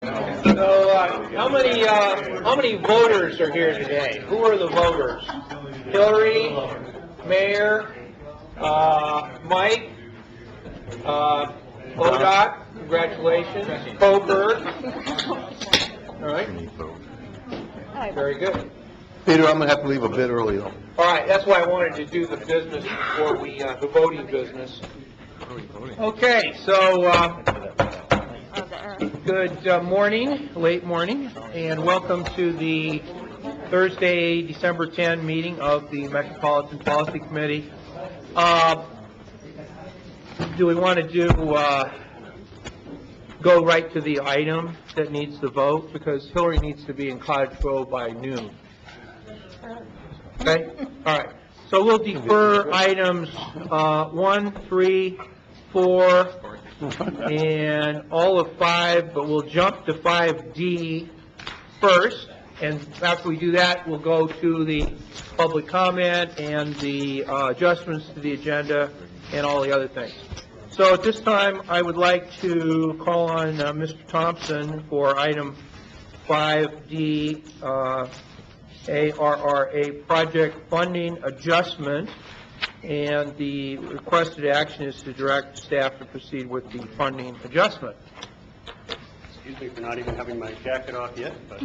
So, how many voters are here today? Who are the voters? Hillary, Mayor, Mike, ODOT, congratulations, Coburg. All right. Very good. Peter, I'm going to have to leave a bit early, though. All right, that's why I wanted to do the business before we, the voting business. Okay, so, good morning, late morning, and welcome to the Thursday, December 10 meeting of the Metropolitan Policy Committee. Do we want to go right to the item that needs the vote? Because Hillary needs to be in Cottage Grove by noon. Okay? All right. So we'll defer items 1, 3, 4, and all of 5, but we'll jump to 5D first. And after we do that, we'll go to the public comment and the adjustments to the agenda and all the other things. So at this time, I would like to call on Mr. Thompson for item 5D, ARRA project funding adjustment, and the requested action is to direct staff to proceed with the funding adjustment. Excuse me for not even having my jacket off yet, but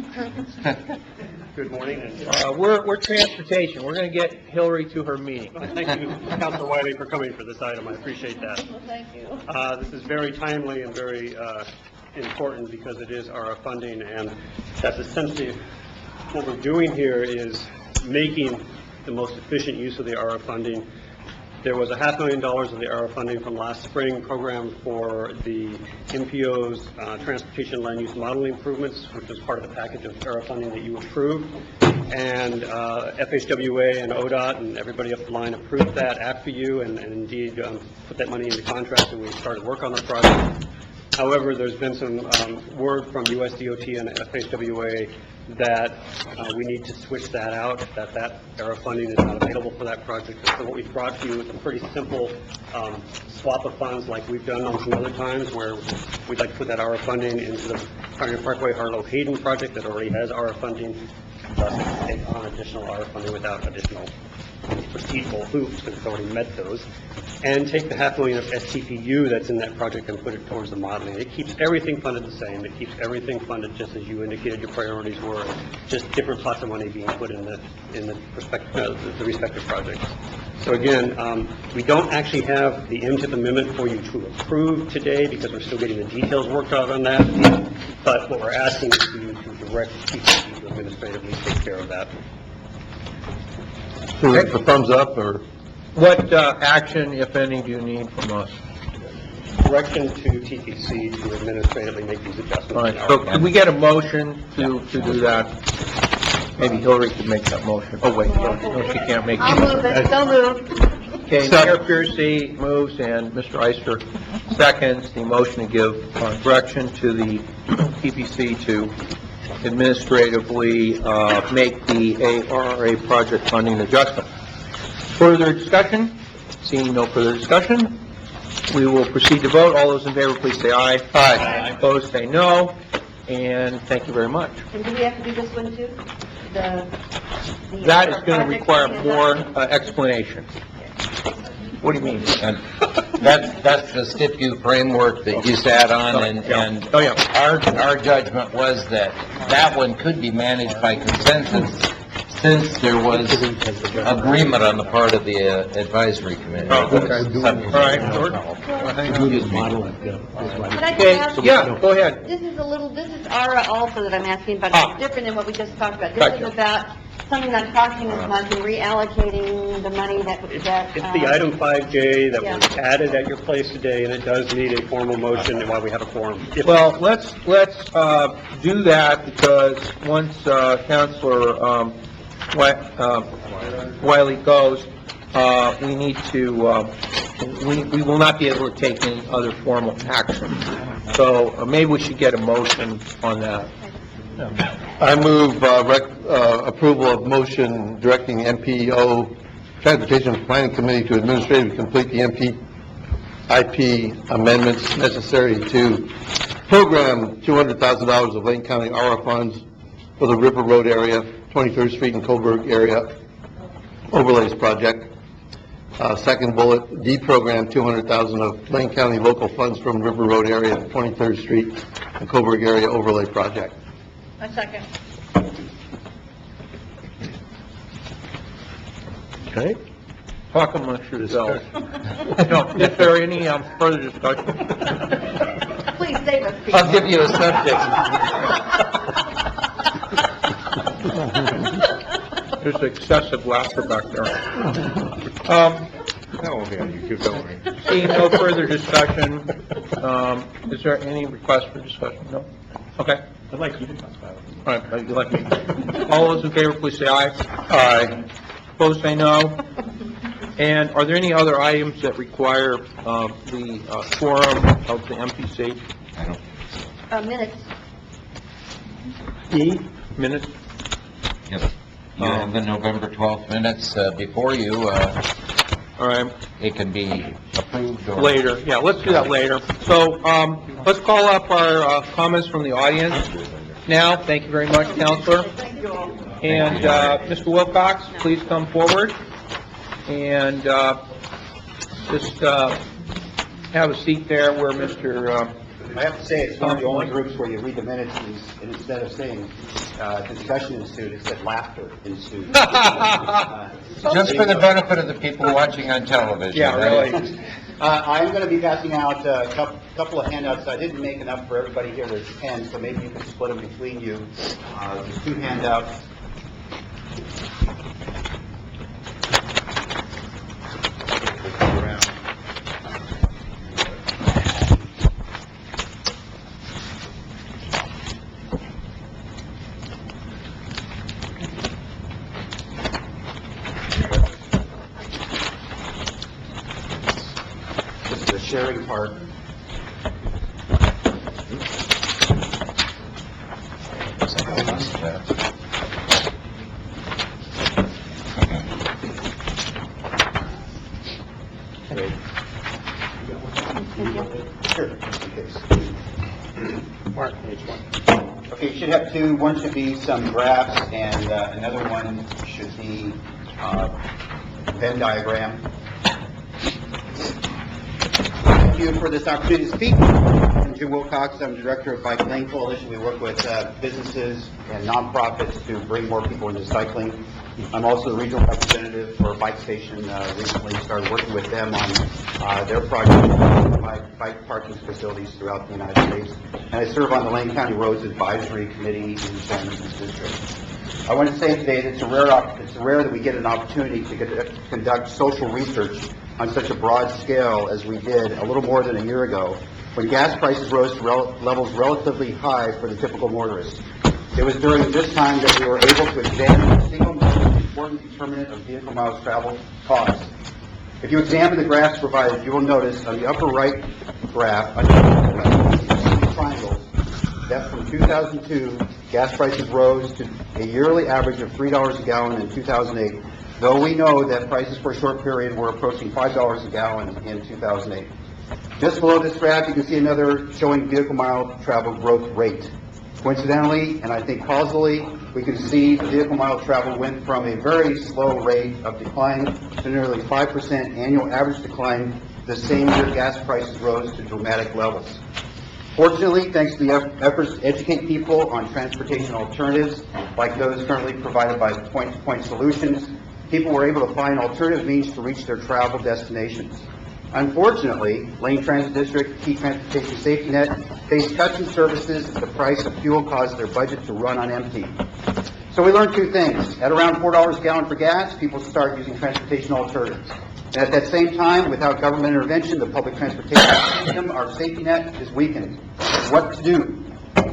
good morning. And we're transportation. We're going to get Hillary to her meeting. thank you, Councilor Wiley, for coming for this item. I appreciate that. Well, thank you. This is very timely and very important because it is ARRA funding, and that's essentially what we're doing here is making the most efficient use of the ARRA funding. There was $500,000 of the ARRA funding from last spring programmed for the MPO's transportation land use modeling improvements, which was part of the package of ARRA funding that you approved. And FHWA and ODOT and everybody up the line approved that after you, and indeed put that money into contract, and we started work on the project. However, there's been some word from USDOT and FHWA that we need to switch that out, that ARRA funding is not available for that project. So what we've brought to you is a pretty simple swap of funds like we've done on some other times, where we'd like to put that ARRA funding into the Pioneer Parkway Harlow Hayden project that already has ARRA funding, thus take on additional ARRA funding without additional procedural hoops, because it's already met those, and take the $500,000 of STPU that's in that project and put it towards the modeling. It keeps everything funded the same. It keeps everything funded just as you indicated your priorities were, just different pots of money being put in the respective projects. So again, we don't actually have the MTIP amendment for you to approve today because we're still getting the details worked out on that. But what we're asking is for you to direct PPP to administratively take care of that. So that's a thumbs up, or? What action, if any, do you need from us? Direction to TPC to administratively make these adjustments. All right, so can we get a motion to do that? Maybe Hillary could make that motion. Oh, wait, no, she can't make it. I'll move it, so moved. Okay, Mayor Piercy moves and Mr. Eister seconds the motion to give direction to the TPC to administratively make the ARRA project funding adjustment. Further discussion? Seeing no further discussion, we will proceed to vote. All those in favor, please say aye. Aye. Opposed, say no. And thank you very much. And do we have to do this one too? That is going to require more explanation. What do you mean? And that's the STIPU framework that you sat on, and Oh, yeah. our judgment was that one could be managed by consensus since there was agreement on the part of the advisory committee. Oh, okay. All right, George. But I Okay, can ask, yeah, go ahead. this is ARRA also that I'm asking about. Ah. It's different than what we just talked about. This Gotcha. is about something not costing as much and reallocating the money that. It's the item 5J that was Yeah. added at your place today, and it does need a formal motion while we have a quorum. Well, let's do that, because once Councilor Wiley goes, we need to we will not be able to take any other formal action. So maybe we should get a motion on that. I move approval of motion directing MPO Transportation Planning Committee to administratively complete the IP amendments necessary to program $200,000 of Lane County ARA funds for the River Road area, 23rd Street and Coburg area overlays project. Second bullet, deprogram $200,000 of Lane County local funds from River Road area, 23rd Street and Coburg area overlay project. A second. Okay. Talk amongst yourselves. No, is there any further discussion? Please save us, Pete. I'll give you a subject. There's excessive laughter back there. Seeing no further discussion, is there any request for discussion? No? Okay. I'd like you to talk about it. All right, you let me. All those in favor, please say aye. Aye. Opposed, say no. And are there any other items that require the quorum of the MPC? Minutes. Minutes? Yes. You have the November 12th minutes before you. All right, It can be approved or... later. Yeah, let's do that later. So, let's call up our comments from the audience now. Thank you very much, Counselor. And, Mr. Wilcox, please come forward. And, just, have a seat there where Mr., I have to say, it's one of the only groups where you read the minutes, and instead of saying, discussion ensued, it said laughter ensued. Just for the benefit of the people watching on television. yeah, really. I'm going to be passing out a couple of handouts. I didn't make enough for everybody here. There's 10, so maybe you can split them between you. There's 2 handouts. This is the sharing part. Great. Sure. Mark, page 1. Okay, you should have 2. One should be some graphs, and another one should be Venn diagram. Thank you for this opportunity to speak. I'm Jim Wilcox. I'm the director of Bike Lane Coalition. We work with businesses and nonprofits to bring more people into cycling. I'm also the regional representative for Bike Station. Recently started working with them on their project, bike parking facilities throughout the United States. And I serve on the Lane County Roads Advisory Committee in the San Francisco District. I want to say today that it's rare that we get an opportunity to conduct social research on such a broad scale as we did a little more than a year ago, when gas prices rose to levels relatively high for the typical motorist. It was during this time that we were able to examine the single most important determinant of vehicle miles traveled, cost. If you examine the graphs provided, you will notice on the upper right graph, under the triangles, that from 2002, gas prices rose to a yearly average of $3 a gallon in 2008, though we know that prices for a short period were approaching $5 a gallon in 2008. Just below this graph, you can see another showing vehicle mile travel growth rate. Coincidentally, and I think causally, we can see the vehicle mile travel went from a very slow rate of decline to nearly 5% annual average decline the same year gas prices rose to dramatic levels. Fortunately, thanks to the efforts to educate people on transportation alternatives, like those currently provided by point-to-point solutions, people were able to find alternative means to reach their travel destinations. Unfortunately, Lane Transit District, Key Transportation Safety Net, faced cuts in services as the price of fuel caused their budget to run on empty. So we learned 2 things. At around $4 a gallon for gas, people start using transportation alternatives. And at that same time, without government intervention, the public transportation system, our safety net, is weakened. What to do?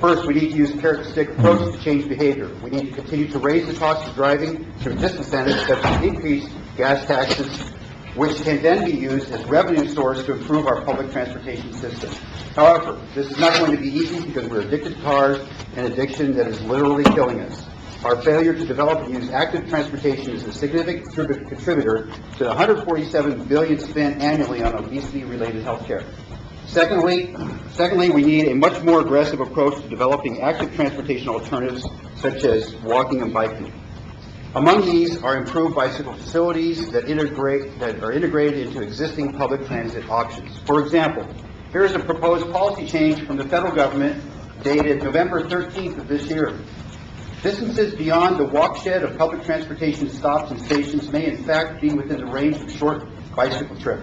First, we need to use a characteristic approach to change behavior. We need to continue to raise the cost of driving through disincentives such as increased gas taxes, which can then be used as revenue source to improve our public transportation system. However, this is not going to be easy because we're addicted to cars, an addiction that is literally killing us. Our failure to develop and use active transportation is a significant contributor to the $147 billion spent annually on obesity-related health care. Secondly, we need a much more aggressive approach to developing active transportation alternatives such as walking and biking. Among these are improved bicycle facilities that are integrated into existing public transit options. For example, here is a proposed policy change from the federal government dated November 13th of this year. Distances beyond the walkshed of public transportation stops and stations may in fact be within the range of a short bicycle trip.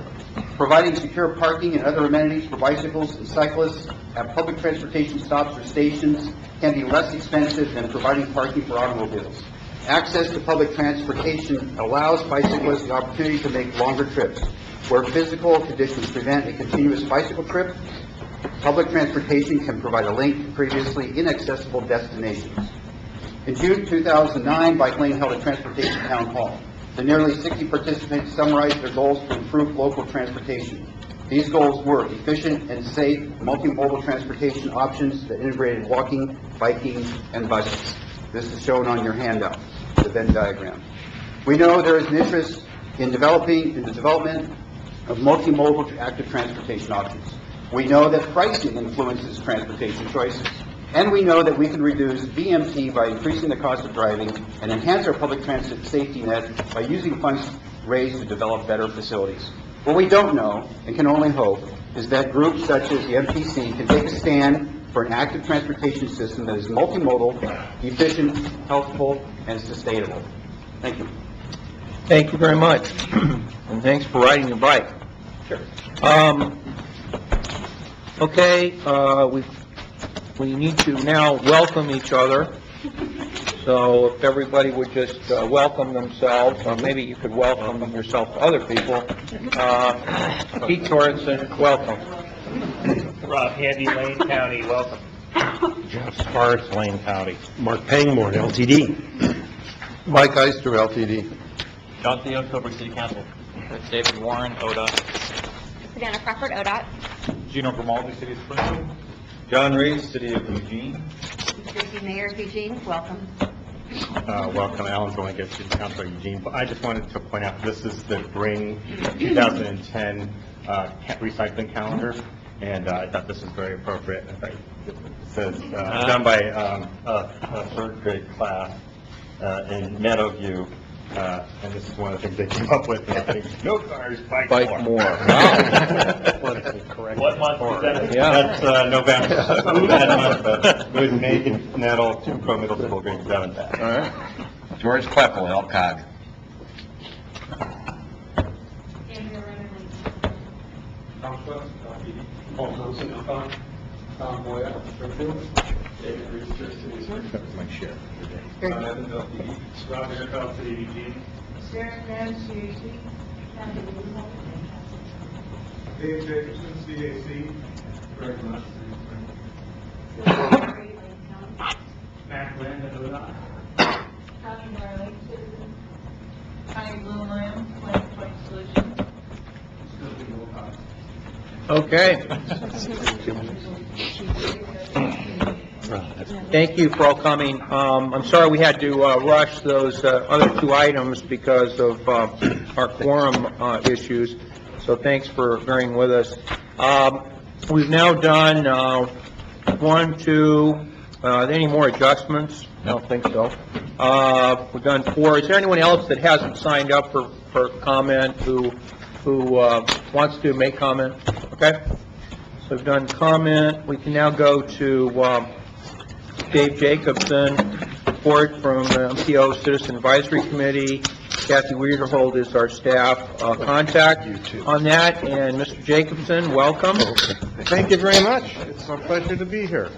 Providing secure parking and other amenities for bicycles and cyclists at public transportation stops or stations can be less expensive than providing parking for automobiles. Access to public transportation allows bicyclists the opportunity to make longer trips. Where physical conditions prevent a continuous bicycle trip, public transportation can provide a link to previously inaccessible destinations. In June 2009, Bike Lane held a transportation town hall. The nearly 60 participants summarized their goals to improve local transportation. These goals were efficient and safe multimodal transportation options that integrated walking, biking, and buses. This is shown on your handout, the Venn diagram. We know there is an interest in the development of multimodal active transportation options. We know that pricing influences transportation choices. And we know that we can reduce VMT by increasing the cost of driving and enhance our public transit safety net by using funds raised to develop better facilities. What we don't know, and can only hope, is that groups such as the MPC can take a stand for an active transportation system that is multimodal, efficient, healthful, and sustainable. Thank you. Thank you very much, and thanks for riding your bike. Sure. Okay, we need to now welcome each other. So if everybody would just welcome themselves, or maybe you could welcome yourself to other people. Pete Torrenson, welcome. Rob Handy, Lane County, welcome. Jeff Sparks, Lane County. Mark Pangmore, LTD. Mike Eister, LTD. John Theo, October City Council. David Warren, ODOT. Savannah Crawford, ODOT. Gino Grimaldi, City of Springfield. John Reed, City of Eugene. Deputy Mayor of Eugene, welcome. Welcome, Alan Blanket, City Council Eugene. But I just wanted to point out, this is the Bring 2010 recycling calendar, and I thought this was very appropriate. It says, done by a third grade class in Meadowview, and this is one of the things they came up with. And I think, no cars, bike more. Wow. Politically correct. What month is that? That's November. That month, with Megan Nettle, 2 Pro Middle School, grade 7. All right. George Kleppel, LCOG. Tom Boyer, Springfield. David Reeser, City of Springfield. My share. John Evans, LTD. Rob Aircraft, City of Eugene. Sarah Graham, CAC. Dave Jacobson, CAC. Greg Lush, City of Springfield. Matt Land, ODOT. Connie Marley, citizen. Connie Blue Lamb, Plan Point Solutions. Sylvia Wilcox. Okay. Thank you for all coming. I'm sorry we had to rush those other 2 items because of our quorum issues, so thanks for bearing with us. We've now done 1, 2, any more adjustments? I don't think so. We've done 4. Is there anyone else that hasn't signed up for comment who wants to make comment? Okay. So we've done comment. We can now go to Dave Jacobson, report from MPO Citizen Advisory Committee. Kathy Wiederhold is our staff contact on that. And Mr. Jacobson, welcome. Thank you very much. It's a pleasure to be here.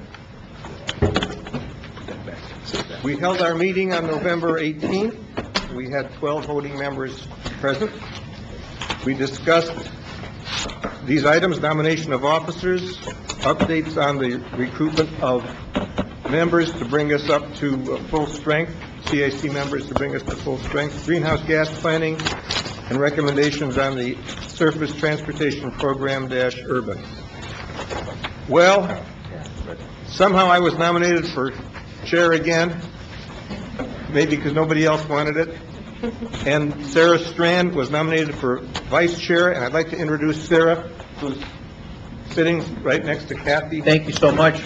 We held our meeting on November 18th. We had 12 voting members present. We discussed these items: nomination of officers, updates on the recruitment of members to bring us up to full strength, CAC members to bring us to full strength, greenhouse gas planning, and recommendations on the surface transportation program-urban. Well, somehow I was nominated for chair again, maybe because nobody else wanted it. And Sarah Strand was nominated for vice chair, and I'd like to introduce Sarah, who's sitting right next to Kathy. Thank you so much.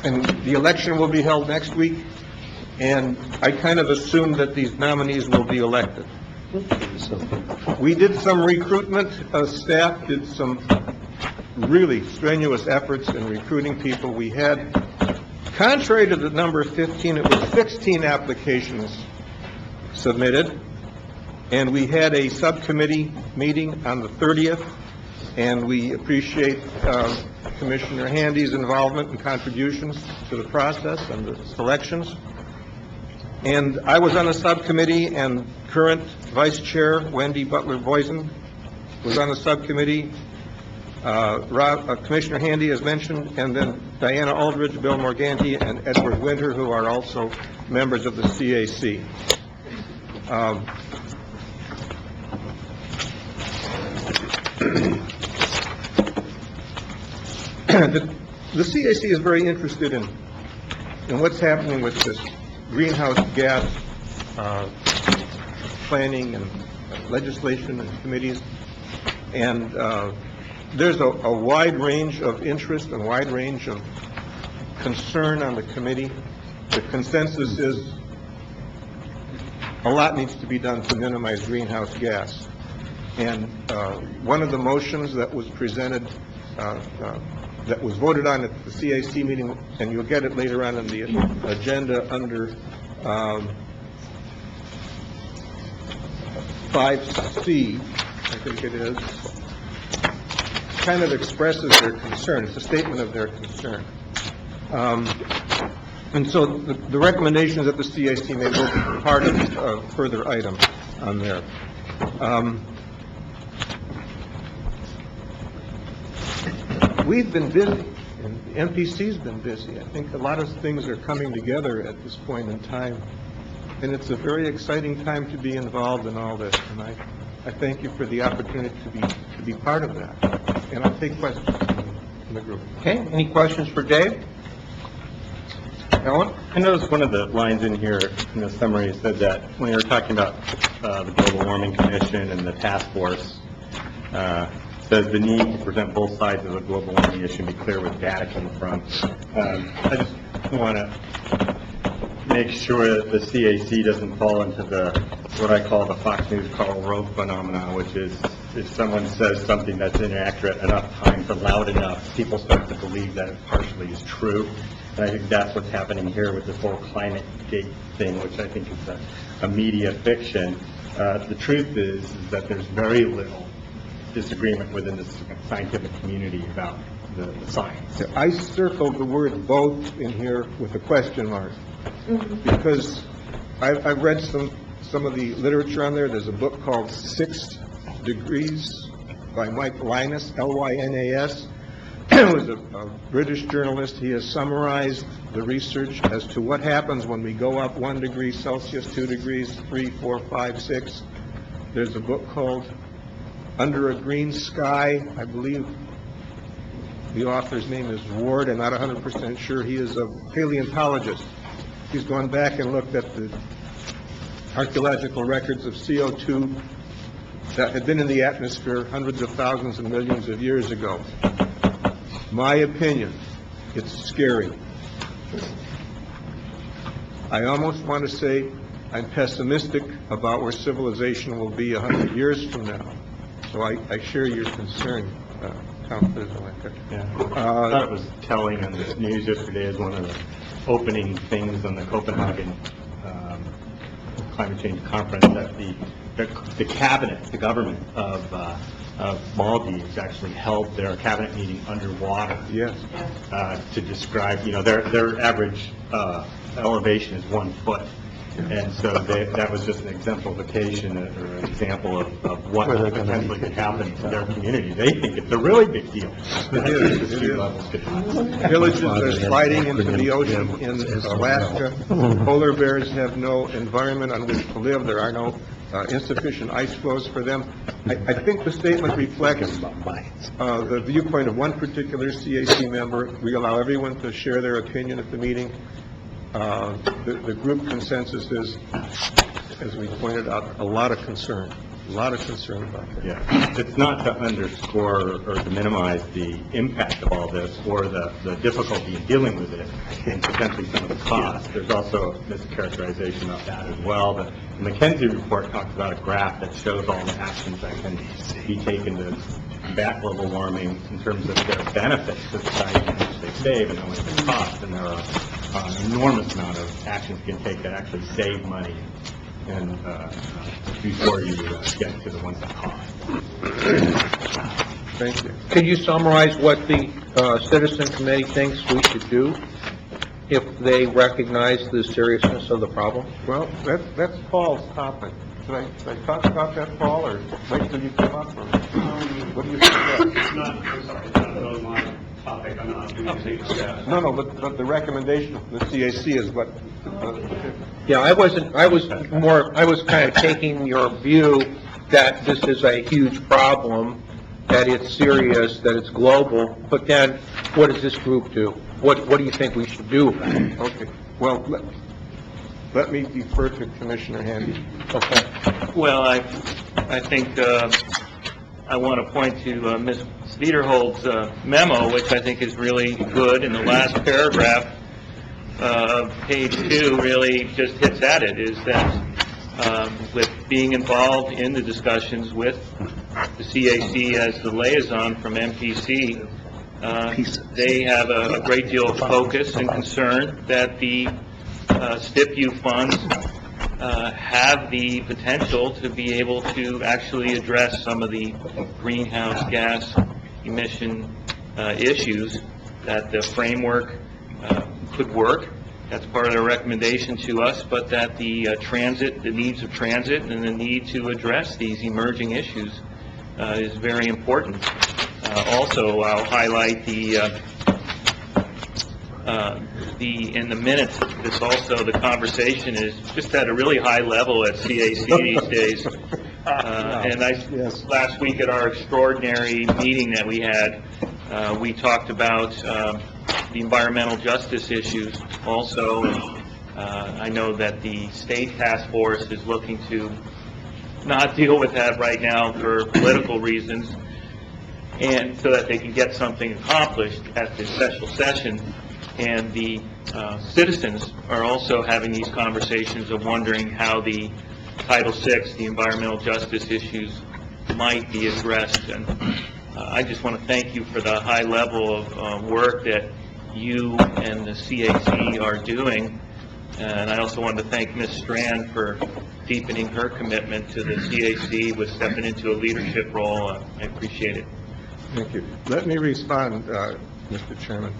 And the election will be held next week, and I kind of assume that these nominees will be elected. We did some recruitment, staff did some really strenuous efforts in recruiting people. We had, contrary to the number 15, it was 16 applications submitted, and we had a subcommittee meeting on the 30th, and we appreciate Commissioner Handy's involvement and contributions to the process and the selections. And I was on a subcommittee, and current Vice Chair Wendy Butler-Boysen was on the subcommittee. Commissioner Handy, as mentioned, and then Diana Aldridge, Bill Morganti, and Edward Winter, who are also members of the CAC. The CAC is very interested in what's happening with this greenhouse gas planning and legislation and committees, and there's a wide range of interest and wide range of concern on the committee. The consensus is a lot needs to be done to minimize greenhouse gas. And one of the motions that was presented, that was voted on at the CAC meeting, and you'll get it later on in the agenda under 5C, I think it is, kind of expresses their concern. It's a statement of their concern. And so the recommendations that the CAC made will be part of a further item on there. We've been busy, and the NPC's been busy. I think a lot of things are coming together at this point in time, and it's a very exciting time to be involved in all this, and I thank you for the opportunity to be part of that. And I'll take questions from the group. Okay, any questions for Dave? Ellen? I noticed one of the lines in here in the summary said that when you were talking about the Global Warming Commission and the task force, says the need to present both sides of the global warming issue and be clear with data coming from. I just want to make sure that the CAC doesn't fall into what I call the Fox News Karl Rove phenomenon, which is if someone says something that's inaccurate enough times or loud enough, people start to believe that it partially is true. And I think that's what's happening here with this whole climate gate thing, which I think is a media fiction. The truth is that there's very little disagreement within the scientific community about the science. I circled the word both in here with a question mark, because I've read some of the literature on there. There's a book called 6 Degrees by Mike Linus, Lynas. He was a British journalist. He has summarized the research as to what happens when we go up 1 degree Celsius, 2 degrees, 3, 4, 5, 6. There's a book called Under a Green Sky. I believe the author's name is Ward. I'm not 100% sure. He is a paleontologist. He's gone back and looked at the archaeological records of CO2 that had been in the atmosphere hundreds of thousands and millions of years ago. My opinion, it's scary. I almost want to say I'm pessimistic about where civilization will be 100 years from now. So I share your concern, Councilor Zelenka. Yeah. I thought it was telling on the news yesterday as one of the opening things on the Copenhagen climate change conference that the cabinet, the government of Maldives actually held their cabinet meeting underwater. Yes. To describe, their average elevation is 1 foot. And so that was just an exemplification or an example of what potentially could happen to their community. They think it's a really big deal. Villages are sliding into the ocean in Alaska. Polar bears have no environment on which to live. There are no insufficient ice flows for them. I think the statement reflects the viewpoint of one particular CAC member. We allow everyone to share their opinion at the meeting. The group consensus is, as we pointed out, a lot of concern. a lot of concern about that. Yeah, it's not to underscore or to minimize the impact of all this or the difficulty in dealing with it and potentially some of the costs. There's also a mischaracterization of that as well. The McKenzie report talks about a graph that shows all the actions that can be taken to combat global warming in terms of their benefits to society in which they save and how much they cost. And there are an enormous amount of actions you can take that actually save money and before you get to the ones that cost. Thank you. Can you summarize what the citizen committee thinks we should do if they recognize the seriousness of the problem? Well, that's Paul's topic. Should I talk about that, Paul, or wait till you come up, or what do you suggest? It's not, I'm sorry, it's not really my topic. I'm not doing anything on that. No, but the recommendation of the CAC is what, Yeah, I was kind of taking your view that this is a huge problem, that it's serious, that it's global, but then what does this group do? What do you think we should do about it? okay. Well, let me defer to Commissioner Handy. Okay. Well, I think I want to point to Ms. Vederhold's memo, which I think is really good. In the last paragraph of page 2 really just hits at it, is that with being involved in the discussions with the CAC as the liaison from MPC, they have a great deal of focus and concern that the STIPU funds have the potential to be able to actually address some of the greenhouse gas emission issues, that the framework could work. That's part of their recommendation to us, but that the needs of transit and the need to address these emerging issues is very important. Also, I'll highlight in the minutes, the conversation is just at a really high level at CAC these days. And last week at our extraordinary meeting that we had, we talked about the environmental justice issues also. I know that the state task force is looking to not deal with that right now for political reasons, and so that they can get something accomplished at the special session. And the citizens are also having these conversations of wondering how the Title VI, the environmental justice issues, might be addressed. And I just want to thank you for the high level of work that you and the CAC are doing. And I also want to thank Ms. Strand for deepening her commitment to the CAC with stepping into a leadership role. I appreciate it. Thank you. Let me respond, Mr. Chairman.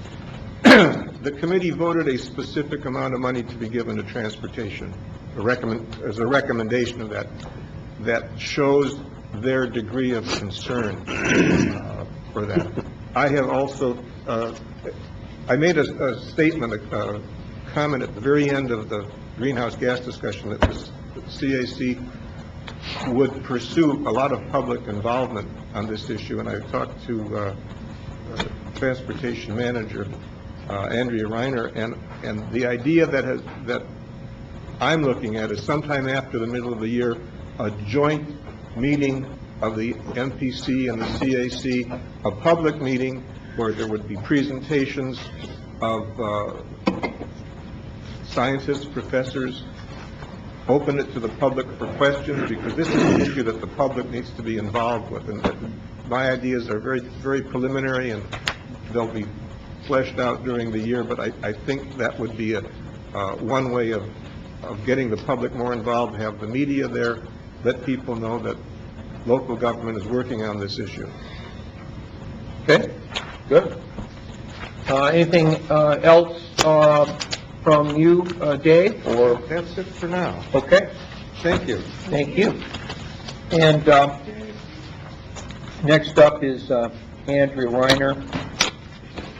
The committee voted a specific amount of money to be given to transportation, as a recommendation of that shows their degree of concern for that. I have also, I made a statement, a comment at the very end of the greenhouse gas discussion that the CAC would pursue a lot of public involvement on this issue, and I talked to transportation manager Andrea Reiner, and the idea that I'm looking at is sometime after the middle of the year, a joint meeting of the MPC and the CAC, a public meeting where there would be presentations of scientists, professors, open it to the public for questions, because this is an issue that the public needs to be involved with. And my ideas are very, very preliminary, and they'll be fleshed out during the year, but I think that would be one way of getting the public more involved, have the media there, let people know that local government is working on this issue. Okay, good. Anything else from you, Dave, or? That's it for now. Okay, Thank you. thank you. And next up is Andrea Reiner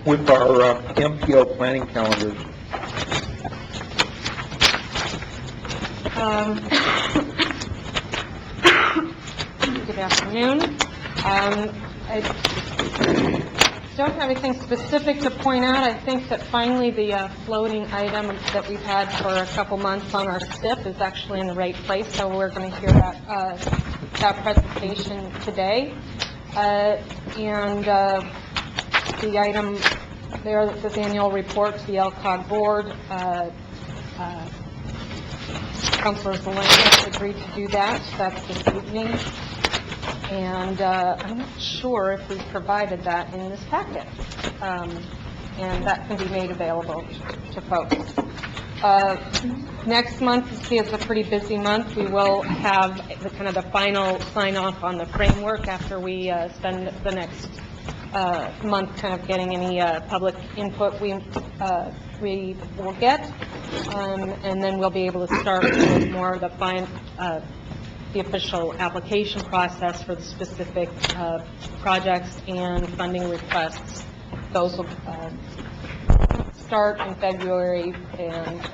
with our MPO planning calendars. Good afternoon. I don't have anything specific to point out. I think that finally the floating item that we've had for a couple months on our STIP is actually in the right place, so we're going to hear that that presentation today. And the item there that says annual report to the LCOG board, Councilor Zelenka agreed to do that. That's this evening. And I'm not sure if we've provided that in this packet. And that can be made available to folks. Next month, you see, it's a pretty busy month. We will have the final sign-off on the framework after we spend the next month kind of getting any public input we will get. And then we'll be able to start with more of the official application process for the specific projects and funding requests. Those will start in February, and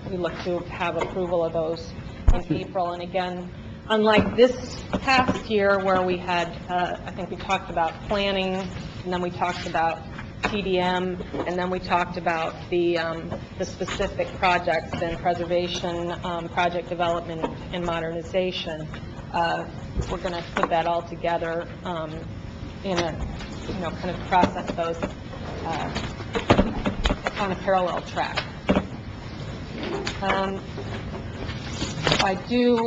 we look to have approval of those in April. And again, unlike this past year where we had, I think we talked about planning, and then we talked about TDM, and then we talked about the specific projects and preservation, project development, and modernization. We're going to put that all together in a, kind of process those on a parallel track. I do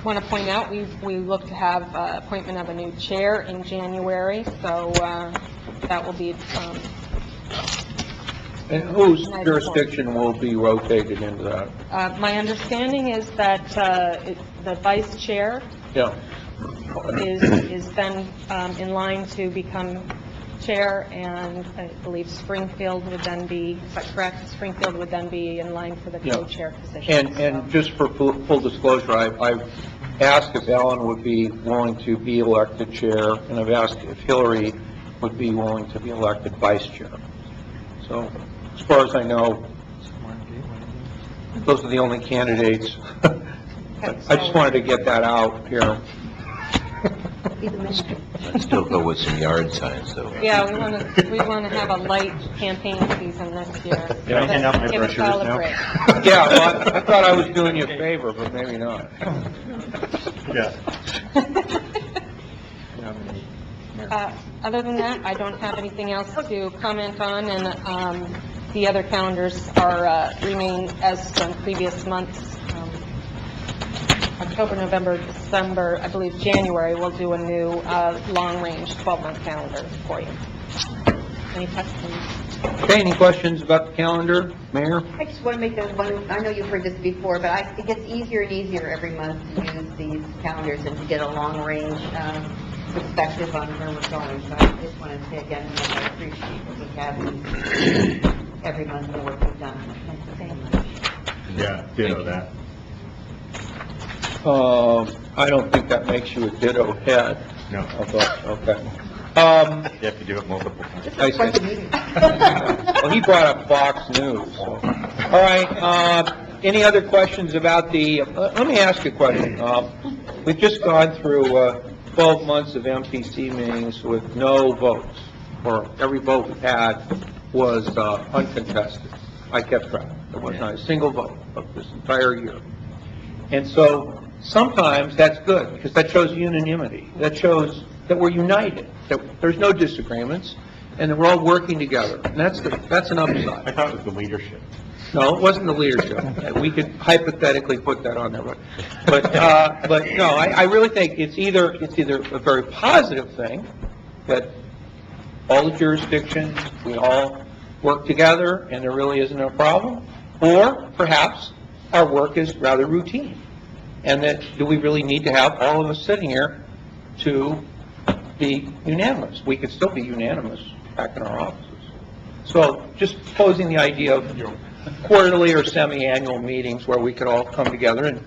want to point out we look to have appointment of a new chair in January, so that will be And whose jurisdiction will be rotated into that? my understanding is that the vice chair Yeah. is then in line to become chair, and I believe Springfield would then be, is that correct? Springfield would then be in line for the Yeah. co-chair position. And just for full disclosure, I've asked if Ellen would be willing to be elected chair, and I've asked if Hillary would be willing to be elected vice chair. So, as far as I know, those are the only candidates. I just wanted to get that out here. I'd still go with some yard signs, though. Yeah, we want to have a light campaign season this year. Can I hand out my Give us brochures all a now? break. Yeah, well, I thought I was doing you a favor, but maybe not. Yeah. Other than that, I don't have anything else to comment on, and the other calendars are remain as in previous months. October, November, December, I believe January, we'll do a new long-range 12-month calendar for you. Any questions? Okay, any questions about the calendar, Mayor? I just want to make one, I know you've heard this before, but it gets easier and easier every month to use these calendars and to get a long-range perspective on where we're going. So I just want to say again, I appreciate what we have every month, the work we've done. Thank you very much. Yeah, ditto that. I don't think that makes you a ditto head. No. Okay. You have to do it multiple times. This I is quite see. the meeting. Well, he brought up Fox News, so. All right, any other questions about the, let me ask you a question. We've just gone through 12 months of MPC meetings with no votes, or every vote we had was uncontested. I kept track. There was not a single vote of this entire year. And so sometimes that's good, because that shows unanimity. That shows that we're united, that there's no disagreements, and that we're all working together. And that's an upside. I thought it was the leadership. No, it wasn't the leadership. We could hypothetically put that on there, but no, I really think it's either a very positive thing that all the jurisdictions, we all work together and there really isn't a problem, or perhaps our work is rather routine, and that do we really need to have all of us sitting here to be unanimous? We could still be unanimous back in our offices. So just posing the idea of quarterly or semi-annual meetings where we could all come together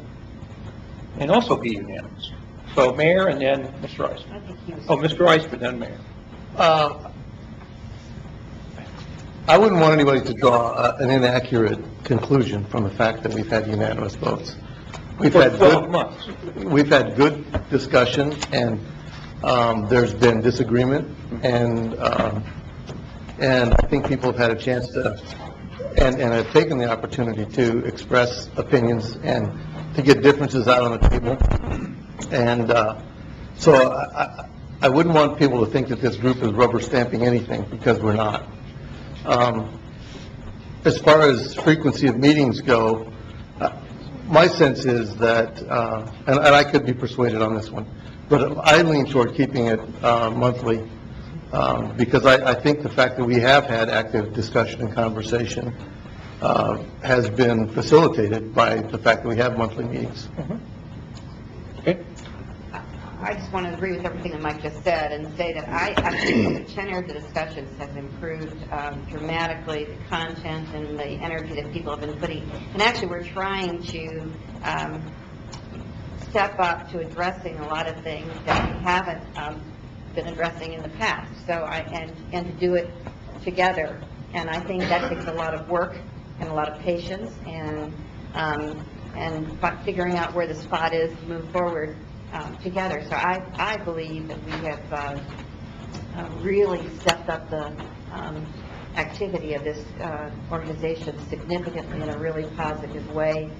and also be unanimous. So Mayor and then Mr. Eisman. I think he was- Oh, Mr. Eisman, then Mayor. I wouldn't want anybody to draw an inaccurate conclusion from the fact that we've had unanimous votes. We've For had 12 good, months. we've had good discussion, and there's been disagreement, and I think people have had a chance to and have taken the opportunity to express opinions and to get differences out on the table. And so I wouldn't want people to think that this group is rubber stamping anything, because we're not. As far as frequency of meetings go, my sense is that, and I could be persuaded on this one, but I lean toward keeping it monthly, because I think the fact that we have had active discussion and conversation has been facilitated by the fact that we have monthly meetings. Okay. I just want to agree with everything that Mike just said and say that I think the tenor of the discussions has improved dramatically, the content and the energy that people have been putting. And actually, we're trying to step up to addressing a lot of things that we haven't been addressing in the past. So and to do it together. And I think that takes a lot of work and a lot of patience and figuring out where the spot is to move forward together. So I believe that we have really stepped up the activity of this organization significantly in a really positive way,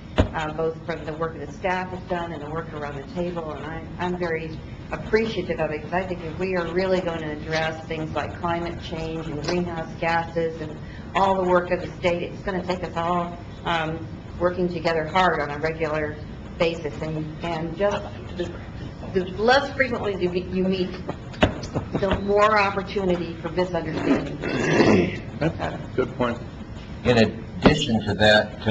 both from the work that the staff has done and the work around the table. And I'm very appreciative of it, because I think if we are really going to address things like climate change and greenhouse gases and all the work of the state, it's going to take us all working together hard on a regular basis, and just the less frequently you meet, the more opportunity for misunderstanding. Good point. In addition to that,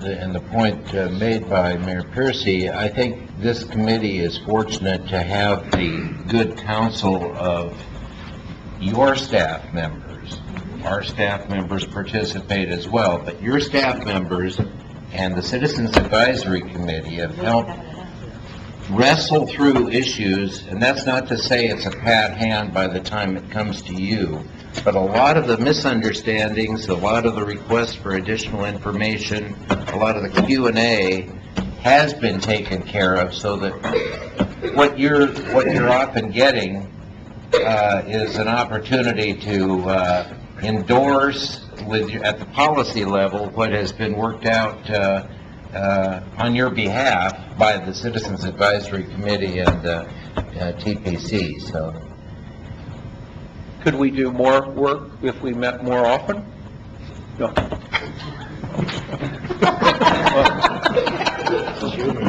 and the point made by Mayor Piercy, I think this committee is fortunate to have the good counsel of your staff members. Our staff members participate as well, but your staff members and the Citizens Advisory Committee have helped wrestle through issues, and that's not to say it's a pat hand by the time it comes to you, but a lot of the misunderstandings, a lot of the requests for additional information, a lot of the Q&A has been taken care of, so that what you're often getting is an opportunity to endorse at the policy level what has been worked out on your behalf by the Citizens Advisory Committee and TPC. So, Could we do more work if we met more often? No.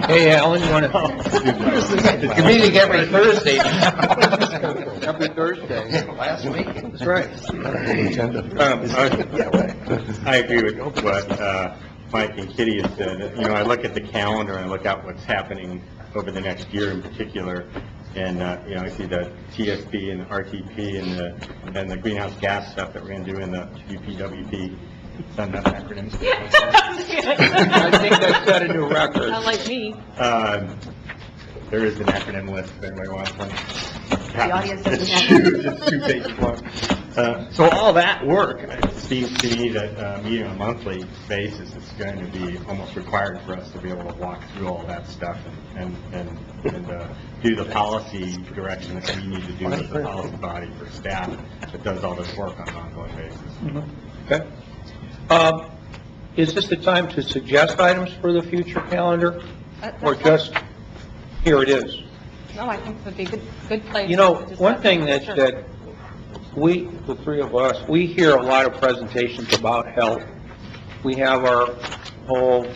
Hey, Alan, you want to? you're meeting every Thursday. Every Thursday. Last week. That's right. I agree with what Mike and Kitty has said. You know, I look at the calendar and I look at what's happening over the next year in particular, and you know, I see the TSP and the RTP and the greenhouse gas stuff that we're going to do in the UPWP. Done that acronyms. I think that set a new record. Not like me. There is an acronym list if anybody wants one. The audience doesn't It's have huge, it's 2 pages long. So all that work, it seems to me that meeting on a monthly basis is going to be almost required for us to be able to walk through all that stuff and do the policy direction that we need to do as a policy body for staff that does all this work on an ongoing basis. Okay. Is this the time to suggest items for the future calendar, or just, here it is? No, I think it would be a good place. You know, to discuss one thing it, that, sure. that we, the three of us, we hear a lot of presentations about health. We have our whole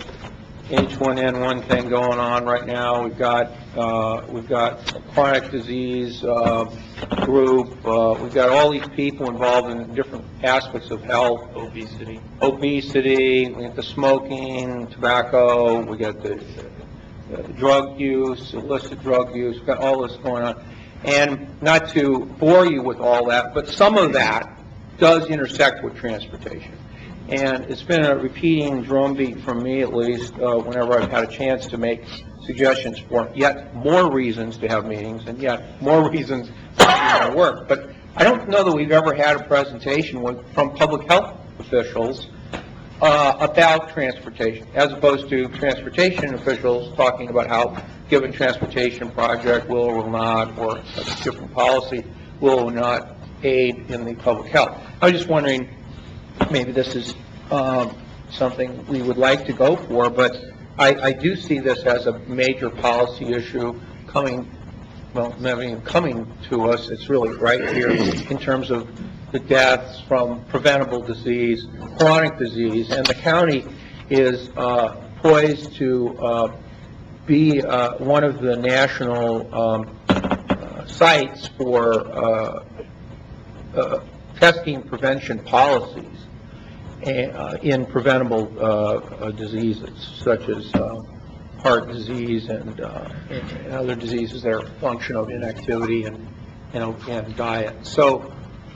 H1N1 thing going on right now. We've got a chronic disease group. We've got all these people involved in different aspects of health. Obesity. We got the smoking, tobacco, we got the drug use, illicit drug use, we've got all this going on. And not to bore you with all that, but some of that does intersect with transportation. And it's been a repeating drumbeat from me, at least, whenever I've had a chance to make suggestions for yet more reasons to have meetings and yet more reasons to work. But I don't know that we've ever had a presentation from public health officials about transportation, as opposed to transportation officials talking about how given transportation project will or will not, or a different policy will or not aid in the public health. I was just wondering, maybe this is something we would like to go for, but I do see this as a major policy issue coming, well, not even coming to us, it's really right here in terms of the deaths from preventable disease, chronic disease, and the county is poised to be one of the national sites for testing prevention policies in preventable diseases such as heart disease and other diseases that are a function of inactivity and diet. So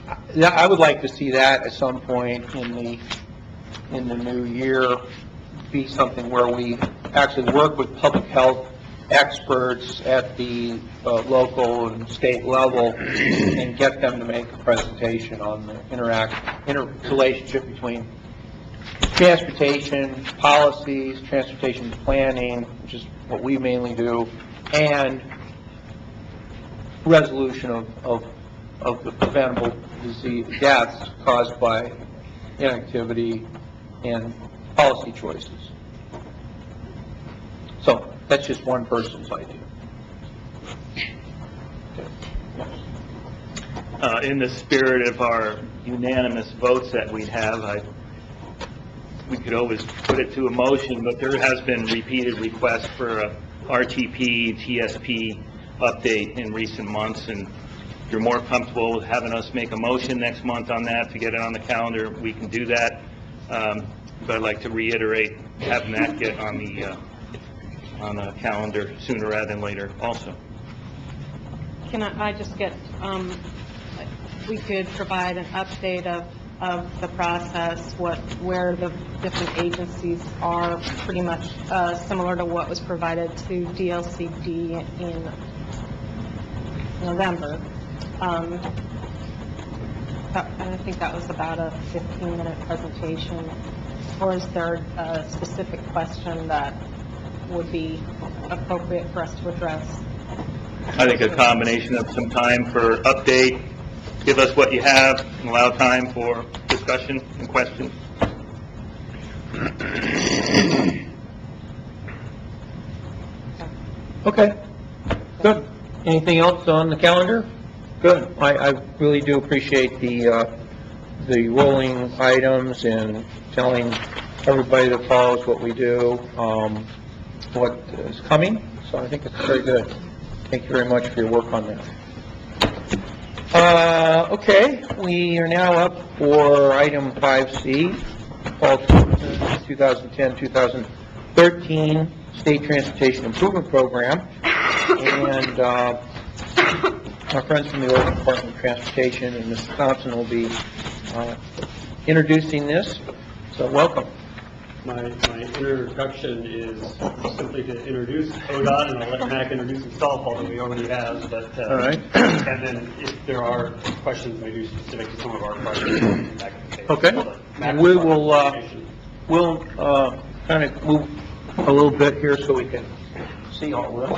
I would like to see that at some point in the new year be something where we actually work with public health experts at the local and state level and get them to make a presentation on the interrelationship between transportation policies, transportation planning, which is what we mainly do, and resolution of the preventable disease deaths caused by inactivity and policy choices. So that's just one person's idea. In the spirit of our unanimous votes that we'd have, we could always put it to a motion, but there has been repeated requests for a RTP, TSP update in recent months, and if you're more comfortable with having us make a motion next month on that to get it on the calendar, we can do that. But I'd like to reiterate having that get on the calendar sooner rather than later also. Can I just get, we could provide an update of the process, where the different agencies are, pretty much similar to what was provided to DLCD in November. I think that was about a 15-minute presentation. Or is there a specific question that would be appropriate for us to address? I think a combination of some time for update, give us what you have, and allow time for discussion and questions. Okay, good. Anything else on the calendar? Good. I really do appreciate the rolling items and telling everybody that follows what we do, what is coming. So I think it's very good. Thank you very much for your work on that. Okay, we are now up for item 5C, Fall 2010-2013 State Transportation Improvement Program. And our friends from the Oregon Department of Transportation and Mr. Thompson will be introducing this. So welcome. My introduction is simply to introduce ODOT, and I'll let Mac introduce himself, although he already has, but, All right. and then if there are questions maybe specific to some of our projects, Mac can take. Okay. Mac We will will, start the we'll kind of move a little bit here so we can see all this.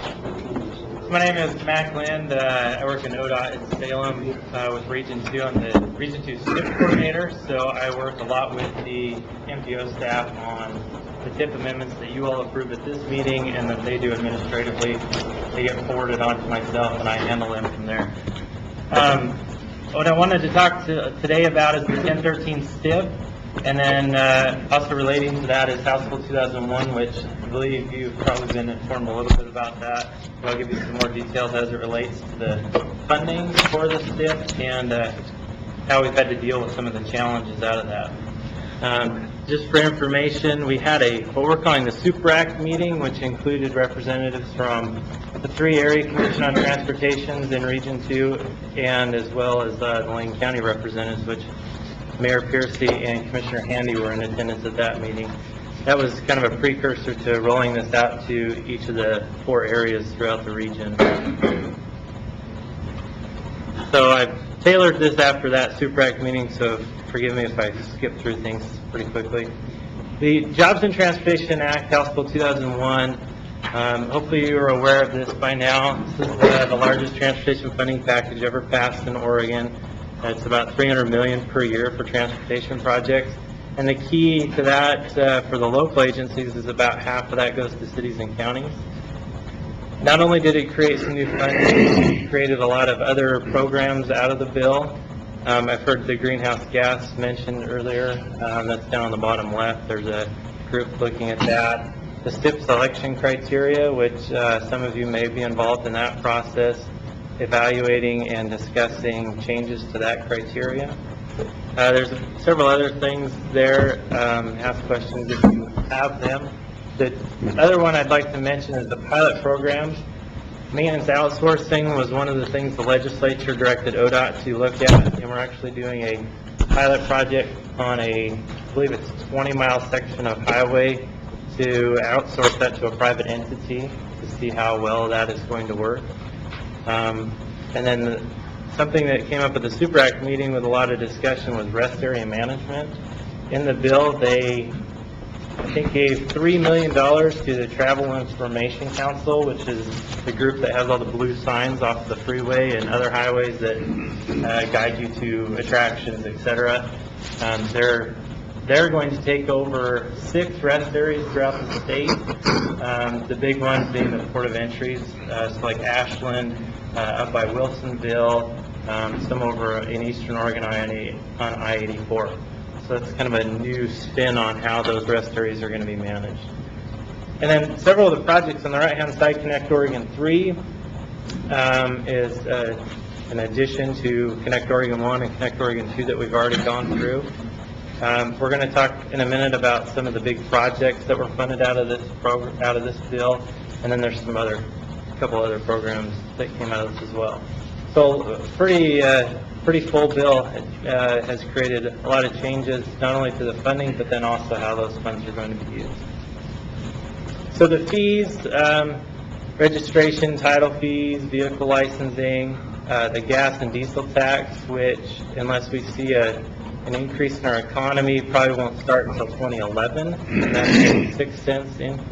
My name is Mac Lind. I work in ODOT in Salem with Region 2. I'm the Region 2 SIP coordinator, so I work a lot with the MPO staff on the TIP amendments that you all approve at this meeting and that they do administratively. They get forwarded on to myself, and I handle them from there. What I wanted to talk today about is the 1013 STIP, and then also relating to that is House Bill 2001, which I believe you've probably been informed a little bit about that. I'll give you some more details as it relates to the funding for the STIP and how we've had to deal with some of the challenges out of that. Just for information, we had what we're calling the Super Act meeting, which included representatives from the 3 area commission on transportations in Region 2, and as well as the Lane County representatives, which Mayor Piercy and Commissioner Handy were in attendance at that meeting. That was kind of a precursor to rolling this out to each of the 4 areas throughout the region. So I've tailored this after that Super Act meeting, so forgive me if I skip through things pretty quickly. The Jobs and Transportation Act, House Bill 2001, hopefully you are aware of this by now. This is the largest transportation funding package ever passed in Oregon. It's about $300 million per year for transportation projects. And the key to that for the local agencies is about half of that goes to cities and counties. Not only did it create some new funding, it created a lot of other programs out of the bill. I've heard the greenhouse gas mentioned earlier. That's down on the bottom left. There's a group looking at that. The STIP selection criteria, which some of you may be involved in that process, evaluating and discussing changes to that criteria. There's several other things there. Ask questions if you have them. The other one I'd like to mention is the pilot programs. Maintenance outsourcing was one of the things the legislature directed ODOT to look at, and we're actually doing a pilot project on I believe it's 20-mile section of highway to outsource that to a private entity to see how well that is going to work. And then something that came up at the Super Act meeting with a lot of discussion was rest area management. In the bill, they, I think, gave $3 million to the Travel Information Council, which is the group that has all the blue signs off the freeway and other highways that guide you to attractions, etc. They're going to take over 6 rest areas throughout the state. The big ones being the port of entries, so like Ashland, up by Wilsonville, some over in eastern Oregon on I-84. So that's kind of a new spin on how those rest areas are going to be managed. And then several of the projects on the right-hand side, Connect Oregon 3 is an addition to Connect Oregon 1 and Connect Oregon 2 that we've already gone through. We're going to talk in a minute about some of the big projects that were funded out of this bill, and then there's some couple other programs that came out of this as well. So pretty full bill. Has created a lot of changes, not only to the funding, but then also how those funds are going to be used. So the fees, registration, title fees, vehicle licensing, the gas and diesel tax, which unless we see an increase in our economy, probably won't start until 2011. And that's a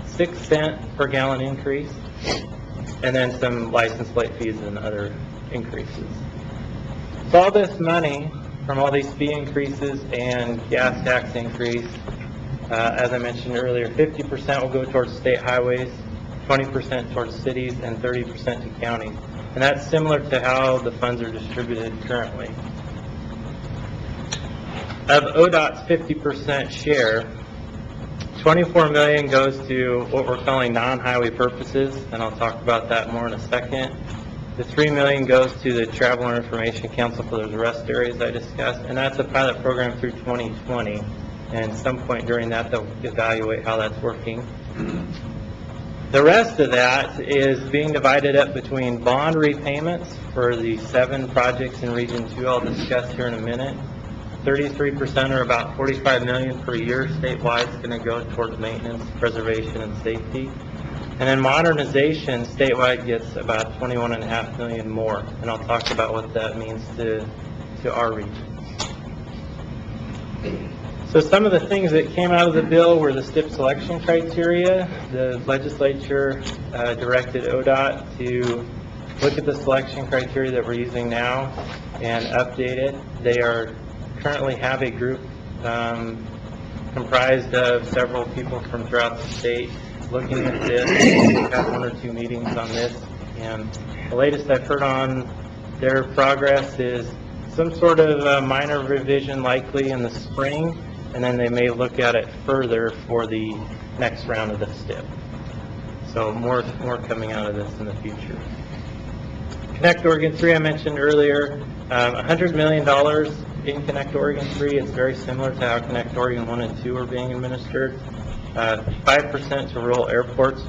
6 cent per gallon increase, and then some license plate fees and other increases. So all this money from all these fee increases and gas tax increase, as I mentioned earlier, 50% will go towards state highways, 20% towards cities, and 30% to counties. And that's similar to how the funds are distributed currently. Of ODOT's 50% share, $24 million goes to what we're calling non-highway purposes, and I'll talk about that more in a second. The $3 million goes to the Traveler Information Council for those rest areas I discussed, and that's a pilot program through 2020, and at some point during that they'll evaluate how that's working. The rest of that is being divided up between bond repayments for the 7 projects in Region 2 I'll discuss here in a minute. 33%, or about $45 million per year statewide, is going to go towards maintenance, preservation, and safety. And then modernization statewide gets about $21.5 million more, and I'll talk about what that means to our region. So some of the things that came out of the bill were the STIP selection criteria. The legislature directed ODOT to look at the selection criteria that we're using now and update it. They currently have a group comprised of several people from throughout the state looking at this. We've had 1 or 2 meetings on this, and the latest I've heard on their progress is some sort of minor revision likely in the spring, and then they may look at it further for the next round of the STIP. So more coming out of this in the future. Connect Oregon 3 I mentioned earlier, $100 million in Connect Oregon 3. It's very similar to how Connect Oregon 1 and 2 are being administered. 5% to rural airports,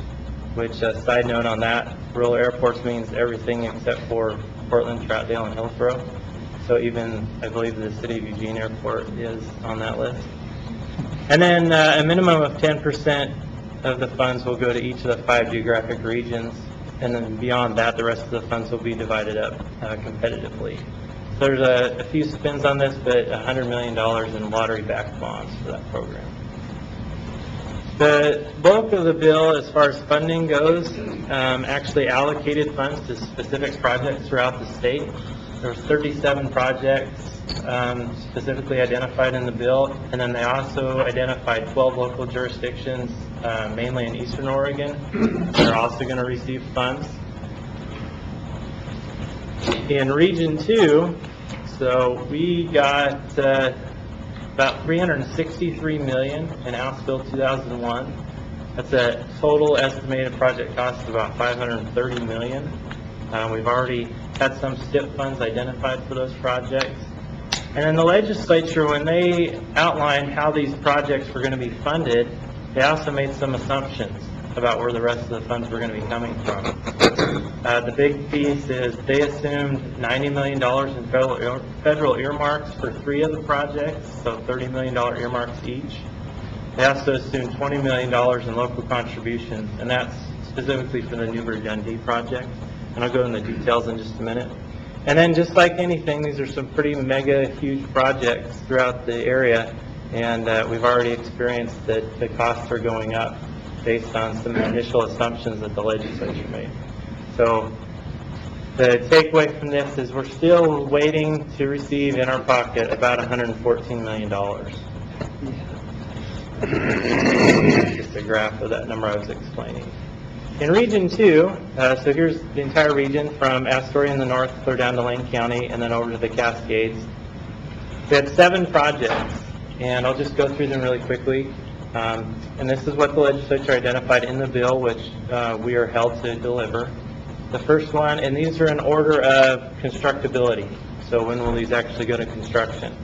which, side note on that, rural airports means everything except for Portland, Troutdale, and Hillsborough. So even, I believe, the City of Eugene Airport is on that list. And then a minimum of 10% of the funds will go to each of the 5 geographic regions, and then beyond that, the rest of the funds will be divided up competitively. So there's a few spins on this, but $100 million in lottery-backed bonds for that program. The bulk of the bill, as far as funding goes, actually allocated funds to specific projects throughout the state. There's 37 projects specifically identified in the bill, and then they also identified 12 local jurisdictions, mainly in eastern Oregon, that are also going to receive funds. In Region 2, so we got about $363 million in House Bill 2001. That's a total estimated project cost of about $530 million. We've already had some STIP funds identified for those projects. And then the legislature, when they outlined how these projects were going to be funded, they also made some assumptions about where the rest of the funds were going to be coming from. The big piece is they assumed $90 million in federal earmarks for 3 of the projects, so $30 million earmarks each. They also assumed $20 million in local contributions, and that's specifically for the Newburgh-Dundee project. And I'll go into the details in just a minute. And then just like anything, these are some pretty mega huge projects throughout the area, and we've already experienced that the costs are going up based on some initial assumptions that the legislature made. So the takeaway from this is we're still waiting to receive in our pocket about $114 million. Just a graph of that number I was explaining. In Region 2, so here's the entire region from Astoria in the north, clear down to Lane County, and then over to the Cascades. We had 7 projects, and I'll just go through them really quickly. And this is what the legislature identified in the bill, which we are held to deliver. The first one, and these are in order of constructability. So when will these actually go to construction?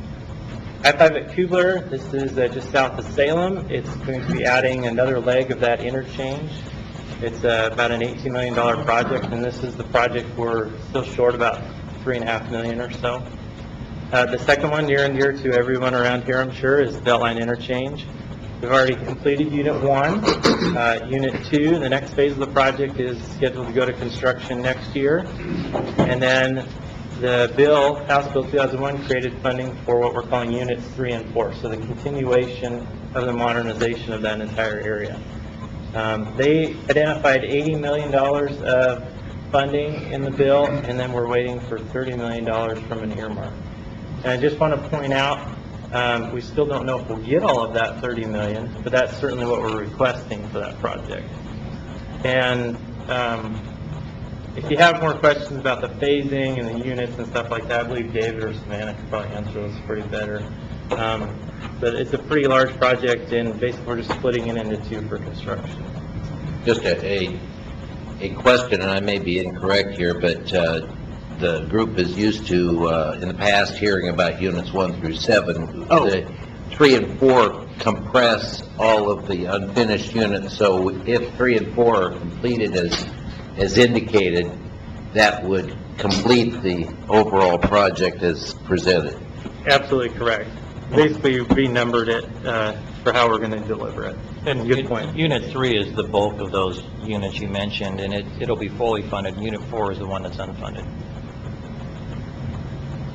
I-5 at Kubler, this is just south of Salem. It's going to be adding another leg of that interchange. It's about an $18 million project, and this is the project we're still short about $3.5 million or so. The second one, near and dear to everyone around here, I'm sure, is Beltline Interchange. We've already completed Unit 1. Unit 2, the next phase of the project, is scheduled to go to construction next year. And then the bill, House Bill 2001, created funding for what we're calling Units 3 and 4, so the continuation of the modernization of that entire area. They identified $80 million of funding in the bill, and then we're waiting for $30 million from an earmark. And I just want to point out, we still don't know if we'll get all of that $30 million, but that's certainly what we're requesting for that project. And if you have more questions about the phasing and the units and stuff like that, I believe David or Savannah could probably answer those pretty better. But it's a pretty large project, and basically we're just splitting it into 2 for construction. Just a question, and I may be incorrect here, but the group is used to, in the past, hearing about units 1 through 7. Oh. The 3 and 4 compress all of the unfinished units, so if 3 and 4 are completed as indicated, that would complete the overall project as presented. Absolutely correct. Basically, renumbered it for how we're going to deliver it. And good point. Unit 3 is the bulk of those units you mentioned, and it'll be fully funded. Unit 4 is the one that's unfunded.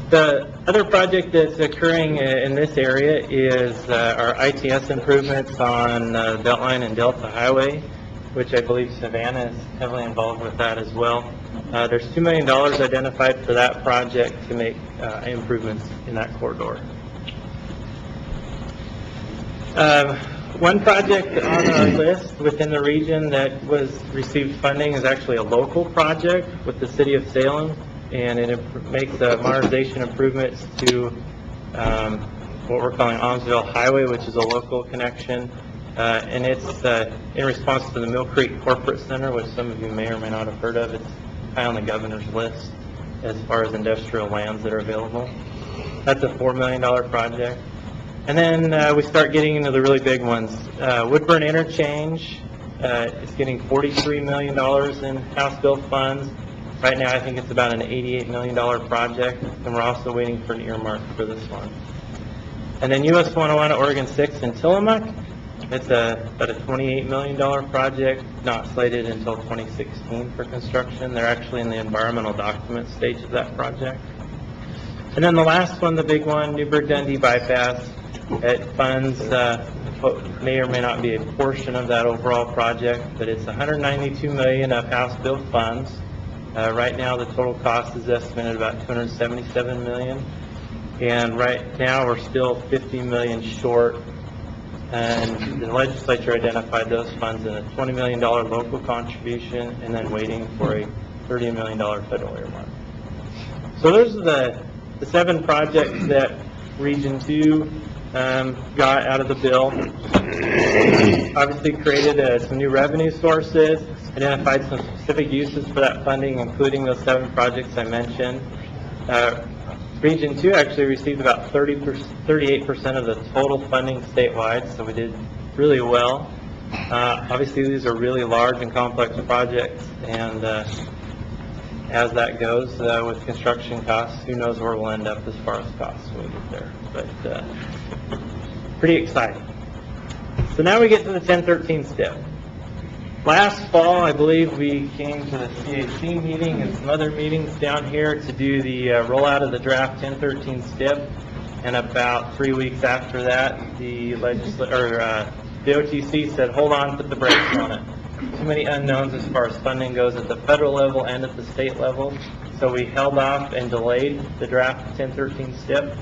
The other project that's occurring in this area is our ITS improvements on Beltline and Delta Highway, which I believe Savannah is heavily involved with that as well. There's $2 million identified for that project to make improvements in that corridor. One project on our list within the region that received funding is actually a local project with the city of Salem, and it makes modernization improvements to what we're calling Almsville Highway, which is a local connection. And it's in response to the Mill Creek Corporate Center, which some of you may or may not have heard of. It's high on the governor's list as far as industrial lands that are available. That's a $4 million project. And then we start getting into the really big ones. Woodburn Interchange is getting $43 million in House Bill funds. Right now, I think it's about an $88 million project, and we're also waiting for an earmark for this one. And then US 101 Oregon 6 in Tillamook. It's about a $28 million project, not slated until 2016 for construction. They're actually in the environmental document stage of that project. And then the last one, the big one, Newburgh-Dundee Bypass. It funds what may or may not be a portion of that overall project, but it's $192 million of House Bill funds. Right now, the total cost is estimated about $277 million, and right now, we're still $50 million short, and the legislature identified those funds in a $20 million local contribution, and then waiting for a $30 million federal earmark. So those are the 7 projects that Region 2 got out of the bill. Obviously created some new revenue sources, identified some specific uses for that funding, including those 7 projects I mentioned. Region 2 actually received about 38% of the total funding statewide, so we did really well. Obviously, these are really large and complex projects, and as that goes with construction costs, who knows where we'll end up as far as costs when we get there. But pretty exciting. So now we get to the 1013 STIP. Last fall, I believe we came to the CAC meeting and some other meetings down here to do the rollout of the draft 1013 STIP, and about 3 weeks after that, the OTC said, hold on, put the brakes on it. Too many unknowns as far as funding goes at the federal level and at the state level, so we held off and delayed the draft 1013 STIP.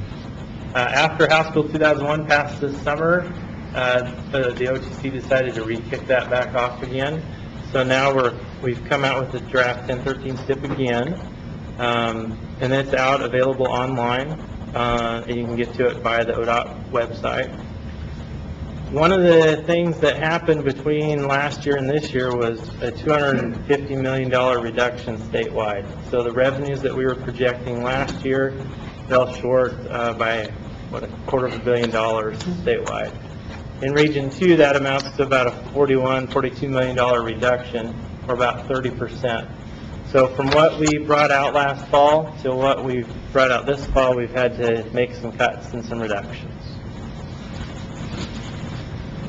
After House Bill 2001 passed this summer, the OTC decided to re-kick that back off again. So now we've come out with the draft 1013 STIP again, and it's out, available online, and you can get to it via the ODOT website. One of the things that happened between last year and this year was a $250 million reduction statewide. So the revenues that we were projecting last year fell short by, $250 million statewide. In Region 2, that amounts to about a $42 million reduction, or about 30%. So from what we brought out last fall to what we've brought out this fall, we've had to make some cuts and some reductions.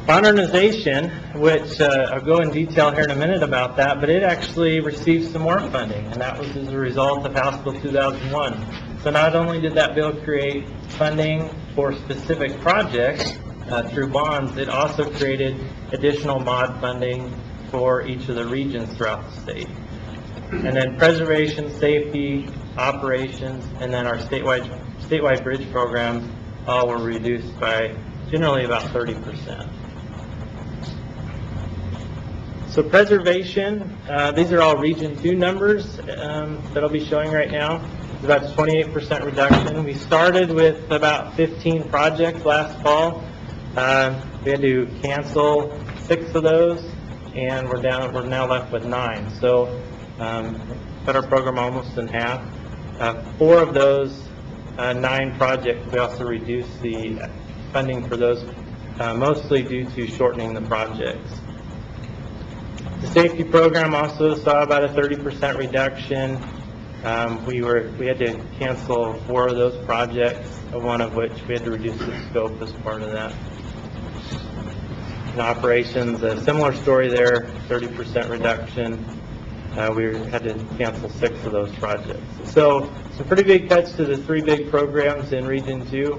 Modernization, which I'll go in detail here in a minute about that, but it actually received some more funding, and that was as a result of House Bill 2001. So not only did that bill create funding for specific projects through bonds, it also created additional mod funding for each of the regions throughout the state. And then preservation, safety, operations, and then our statewide bridge programs all were reduced by generally about 30%. So preservation, these are all Region 2 numbers that I'll be showing right now. It's about a 28% reduction. We started with about 15 projects last fall. We had to cancel 6 of those, and we're now left with 9. So cut our program almost in half. 4 of those 9 projects, we also reduced the funding for those, mostly due to shortening the projects. The safety program also saw about a 30% reduction. We had to cancel 4 of those projects, one of which we had to reduce the scope as part of that. In operations, a similar story there, 30% reduction. We had to cancel 6 of those projects. So some pretty big cuts to the 3 big programs in Region 2.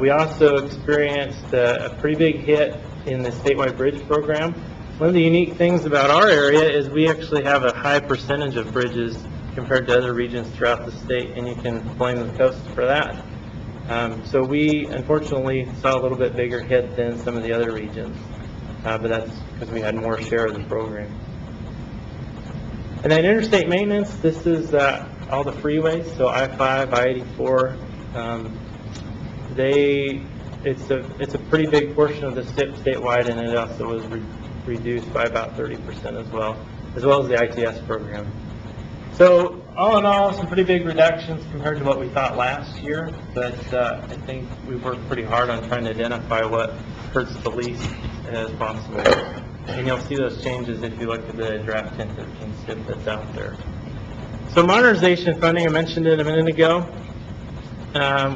We also experienced a pretty big hit in the statewide bridge program. One of the unique things about our area is we actually have a high percentage of bridges compared to other regions throughout the state, and you can blame the coast for that. So we unfortunately saw a little bit bigger hit than some of the other regions, but that's because we had more share of the program. And then interstate maintenance, this is all the freeways, so I-5, I-84. It's a pretty big portion of the STIP statewide, and it also was reduced by about 30% as well as the ITS program. So all in all, some pretty big reductions compared to what we thought last year, but I think we worked pretty hard on trying to identify what hurts the least as possible. And you'll see those changes if you look at the draft 1013 STIP that's out there. So modernization funding, I mentioned it a minute ago.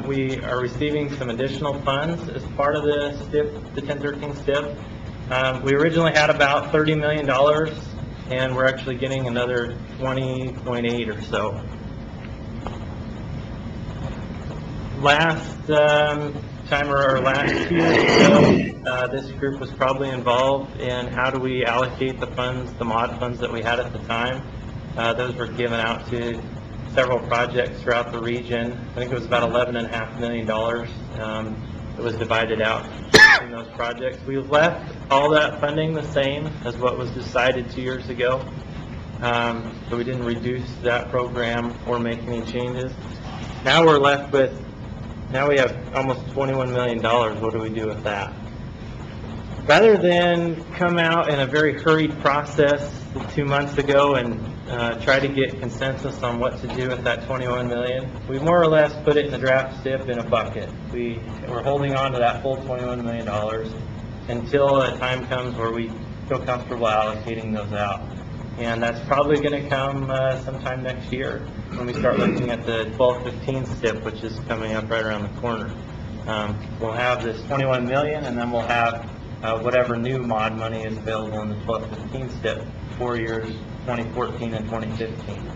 We are receiving some additional funds as part of the STIP, the 1013 STIP. We originally had about $30 million, and we're actually getting another 20.8 or so. Last time or last 2 years ago, this group was probably involved in how do we allocate the funds, the mod funds that we had at the time. Those were given out to several projects throughout the region. I think it was about $11.5 million. It was divided out in those projects. We left all that funding the same as what was decided 2 years ago. So we didn't reduce that program or make any changes. Now we're left with, now we have almost $21 million. What do we do with that? Rather than come out in a very hurried process 2 months ago and try to get consensus on what to do with that $21 million, we more or less put it in the draft SIP in a bucket. We're holding on to that full $21 million until a time comes where we feel comfortable allocating those out. And that's probably going to come sometime next year when we start looking at the 12-15 SIP, which is coming up right around the corner. We'll have this $21 million, and then we'll have whatever new mod money is available in the 12-15 SIP, 4 years, 2014 and 2015.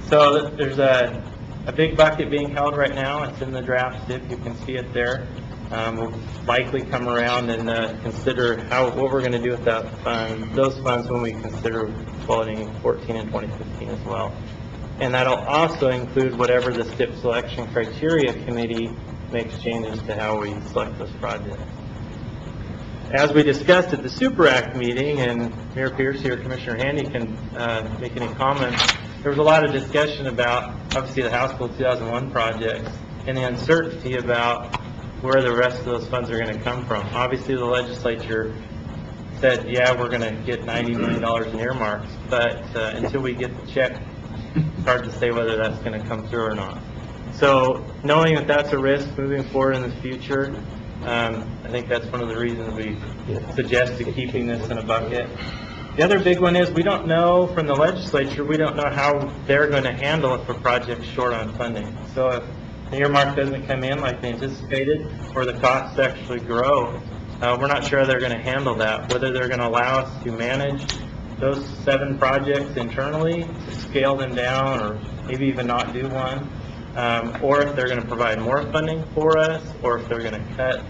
So there's a big bucket being held right now. It's in the draft SIP. You can see it there. We'll likely come around and consider what we're going to do with those funds when we consider 2014 and 2015 as well. And that'll also include whatever the SIP selection criteria committee makes changes to how we select those projects. As we discussed at the Super Act meeting, and Mayor Piercy or Commissioner Handy can make any comments, there was a lot of discussion about, obviously, the House Bill 2001 projects and the uncertainty about where the rest of those funds are going to come from. Obviously, the legislature said, yeah, we're going to get $90 million in earmarks, but until we get the check, it's hard to say whether that's going to come through or not. So knowing that that's a risk moving forward in the future, I think that's one of the reasons we suggested keeping this in a bucket. The other big one is we don't know from the legislature, we don't know how they're going to handle if a project's short on funding. So if the earmark doesn't come in like they anticipated, or the costs actually grow, we're not sure how they're going to handle that, whether they're going to allow us to manage those 7 projects internally, scale them down, or maybe even not do one, or if they're going to provide more funding for us, or if they're going to cut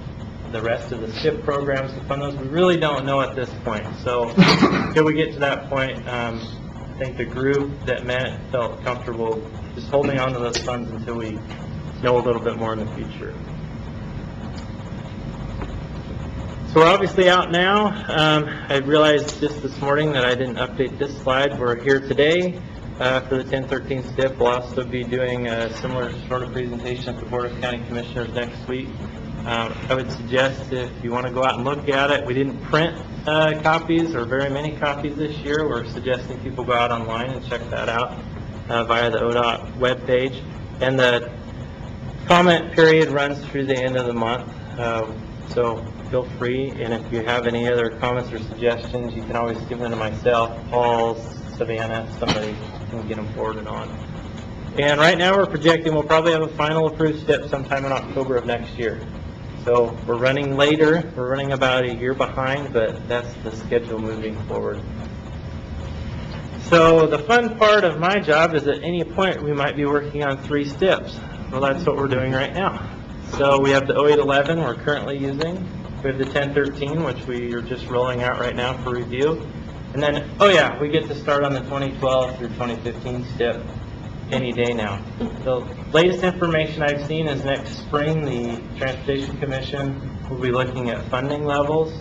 the rest of the SIP programs to fund those. We really don't know at this point. So until we get to that point, I think the group that met felt comfortable just holding on to those funds until we know a little bit more in the future. So we're obviously out now. I realized just this morning that I didn't update this slide. We're here today for the 1013 SIP. We'll also be doing a similar sort of presentation at the Board of County Commissioners next week. I would suggest if you want to go out and look at it, we didn't print copies or very many copies this year. We're suggesting people go out online and check that out via the ODOT webpage. And the comment period runs through the end of the month, so feel free. And if you have any other comments or suggestions, you can always give them to myself, Paul, Savannah, somebody can get them forwarded on. And right now we're projecting we'll probably have a final approved SIP sometime in October of next year. So we're running later. We're running about a year behind, but that's the schedule moving forward. So the fun part of my job is at any point we might be working on 3 SIPs. Well, that's what we're doing right now. So we have the 0811 we're currently using. We have the 1013, which we are just rolling out right now for review. And then, oh yeah, we get to start on the 2012 through 2015 SIP any day now. The latest information I've seen is next spring, the Transportation Commission will be looking at funding levels,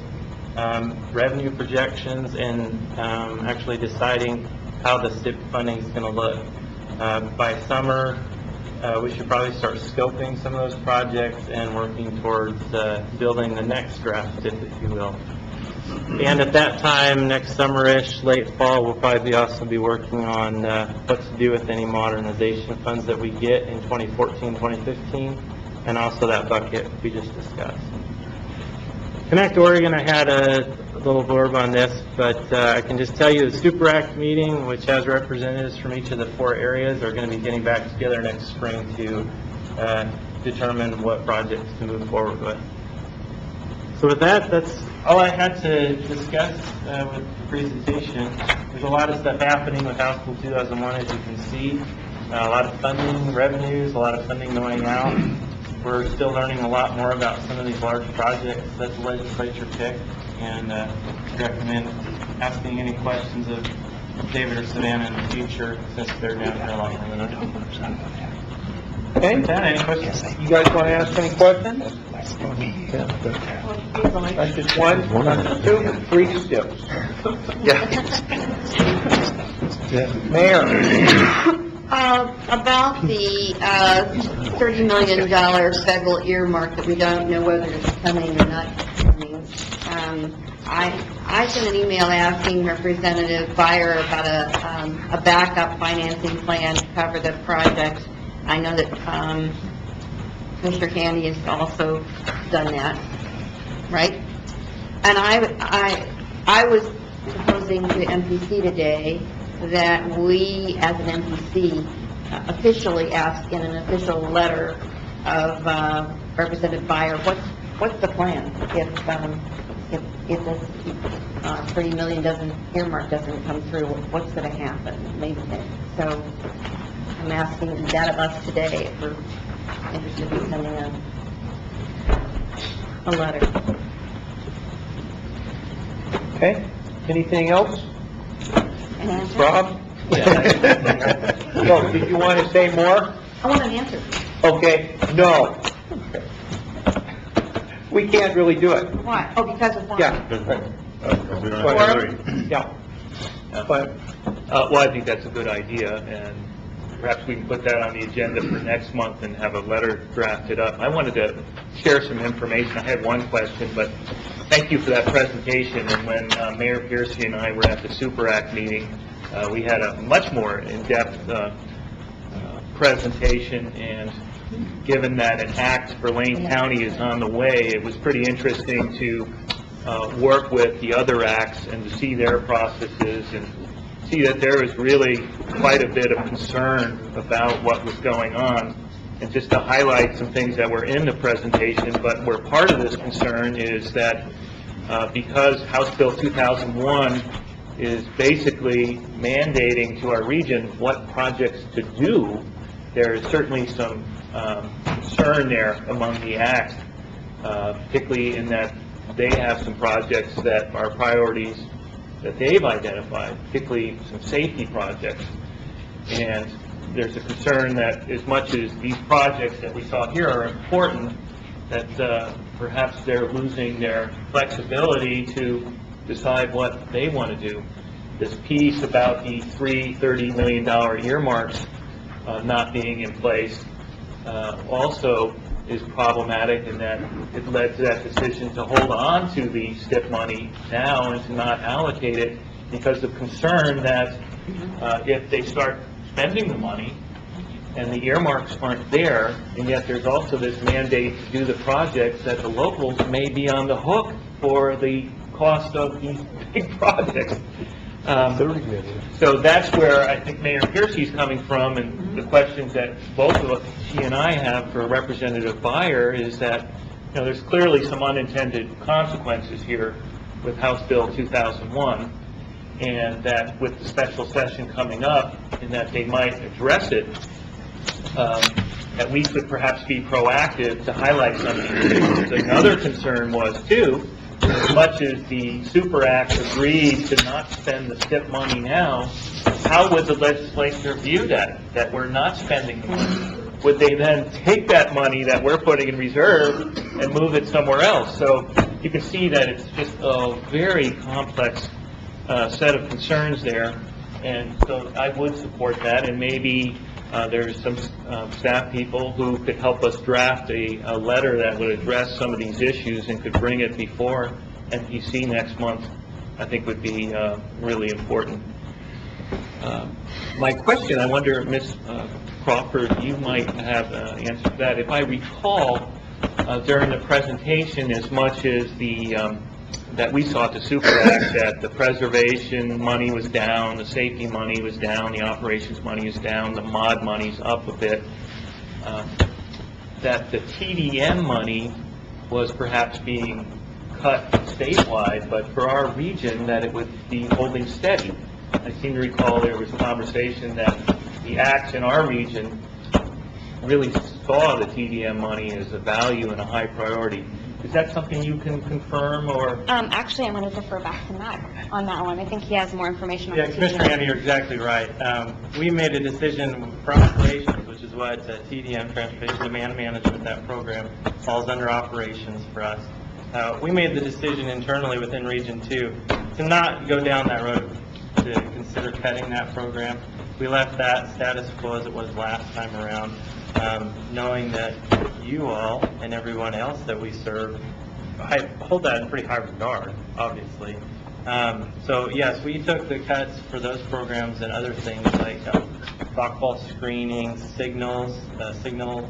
revenue projections, and actually deciding how the SIP funding is going to look. By summer, we should probably start scoping some of those projects and working towards building the next draft SIP, if you will. And at that time, next summer-ish, late fall, we'll probably also be working on what to do with any modernization funds that we get in 2014, 2015, and also that bucket we just discussed. Connect Oregon, I had a little blurb on this, but I can just tell you the Super Act meeting, which has representatives from each of the 4 areas, are going to be getting back together next spring to determine what projects to move forward with. So with that, that's all I had to discuss with the presentation. There's a lot of stuff happening with House Bill 2001, as you can see. A lot of funding, revenues, a lot of funding going out. We're still learning a lot more about some of these large projects that the legislature picked, and recommend asking any questions of David or Savannah in the future, since they're down here along the road. Okay? Any questions? You guys want to ask any questions? That's just one, that's two, three steps. Mayor? About the $30 million federal earmark that we don't know whether it's coming or not coming. I sent an email asking Representative Byer about a backup financing plan to cover the project. I know that Mr. Candy has also done that, right? And I was proposing to MPC today that we, as an MPC, officially ask in an official letter of Representative Byer, what's the plan if this $30 million earmark doesn't come through? What's going to happen? Maybe so. I'm asking that of us today if we're interested in sending a letter. Okay, anything else? An answer? Rob? No, did you want to say more? I want an answer. Okay, no. We can't really do it. Why? Oh, because of why? Yeah. Yeah. But, Well, I think that's a good idea, and perhaps we can put that on the agenda for next month and have a letter drafted up. I wanted to share some information. I had one question, but thank you for that presentation. And when Mayor Piercy and I were at the Super Act meeting, we had a much more in-depth presentation, and given that an act for Lane County is on the way, it was pretty interesting to work with the other acts and to see their processes and see that there was really quite a bit of concern about what was going on. And just to highlight some things that were in the presentation, but were part of this concern, is that because House Bill 2001 is basically mandating to our region what projects to do, there is certainly some concern there among the acts, particularly in that they have some projects that are priorities that they've identified, particularly some safety projects. And there's a concern that as much as these projects that we saw here are important, that perhaps they're losing their flexibility to decide what they want to do. This piece about the three $30 million earmarks not being in place also is problematic in that it led to that decision to hold on to the STIP money now and to not allocate it because of concern that if they start spending the money and the earmarks aren't there, and yet there's also this mandate to do the projects, that the locals may be on the hook for the cost of these big projects. So that's where I think Mayor Piercy's coming from, and the questions that both of us, she and I, have for Representative Byer is that, you know, there's clearly some unintended consequences here with House Bill 2001, and that with the special session coming up, and that they might address it, that we could perhaps be proactive to highlight some of these issues. Another concern was, too, as much as the Super Act agreed to not spend the STIP money now, how would the legislature view that we're not spending the money? Would they then take that money that we're putting in reserve and move it somewhere else? So you can see that it's just a very complex set of concerns there, and so I would support that, and maybe there's some staff people who could help us draft a letter that would address some of these issues and could bring it before NPC next month. I think would be really important. My question, I wonder, Ms. Crawford, you might have an answer to that. If I recall, during the presentation, as much as the that we saw at the Super Act, that the preservation money was down, the safety money was down, the operations money is down, the mod money's up a bit, that the TDM money was perhaps being cut statewide, but for our region, that it would be holding steady. I seem to recall there was a conversation that the acts in our region really saw the TDM money as a value and a high priority. Is that something you can confirm, or? Actually, I'm going to defer back to Matt on that one. I think he has more information on Yeah, the Commissioner Andy, you're exactly right. We made a decision for operations, which is what TDM, Transportation Demand Management, that program falls under operations for us. We made the decision internally within Region 2 to not go down that road to consider cutting that program. We left that status quo as it was last time around, knowing that you all and everyone else that we serve, I hold that in pretty high regard, obviously. So yes, we took the cuts for those programs and other things like rockfall screening, signals, signal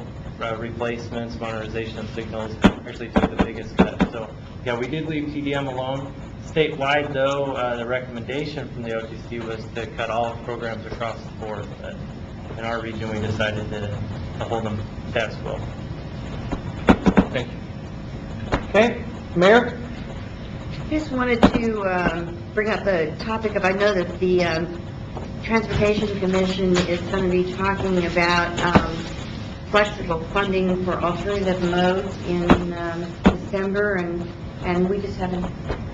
replacements, modernization of signals, actually took the biggest cut. So yeah, we did leave TDM alone. Statewide, though, the recommendation from the OTC was to cut all programs across the board. But in our region, we decided to hold them status quo. Thank you. Okay, Mayor? Just wanted to bring up the topic of, I know that the Transportation Commission is going to be talking about flexible funding for alternative modes in December, and we just haven't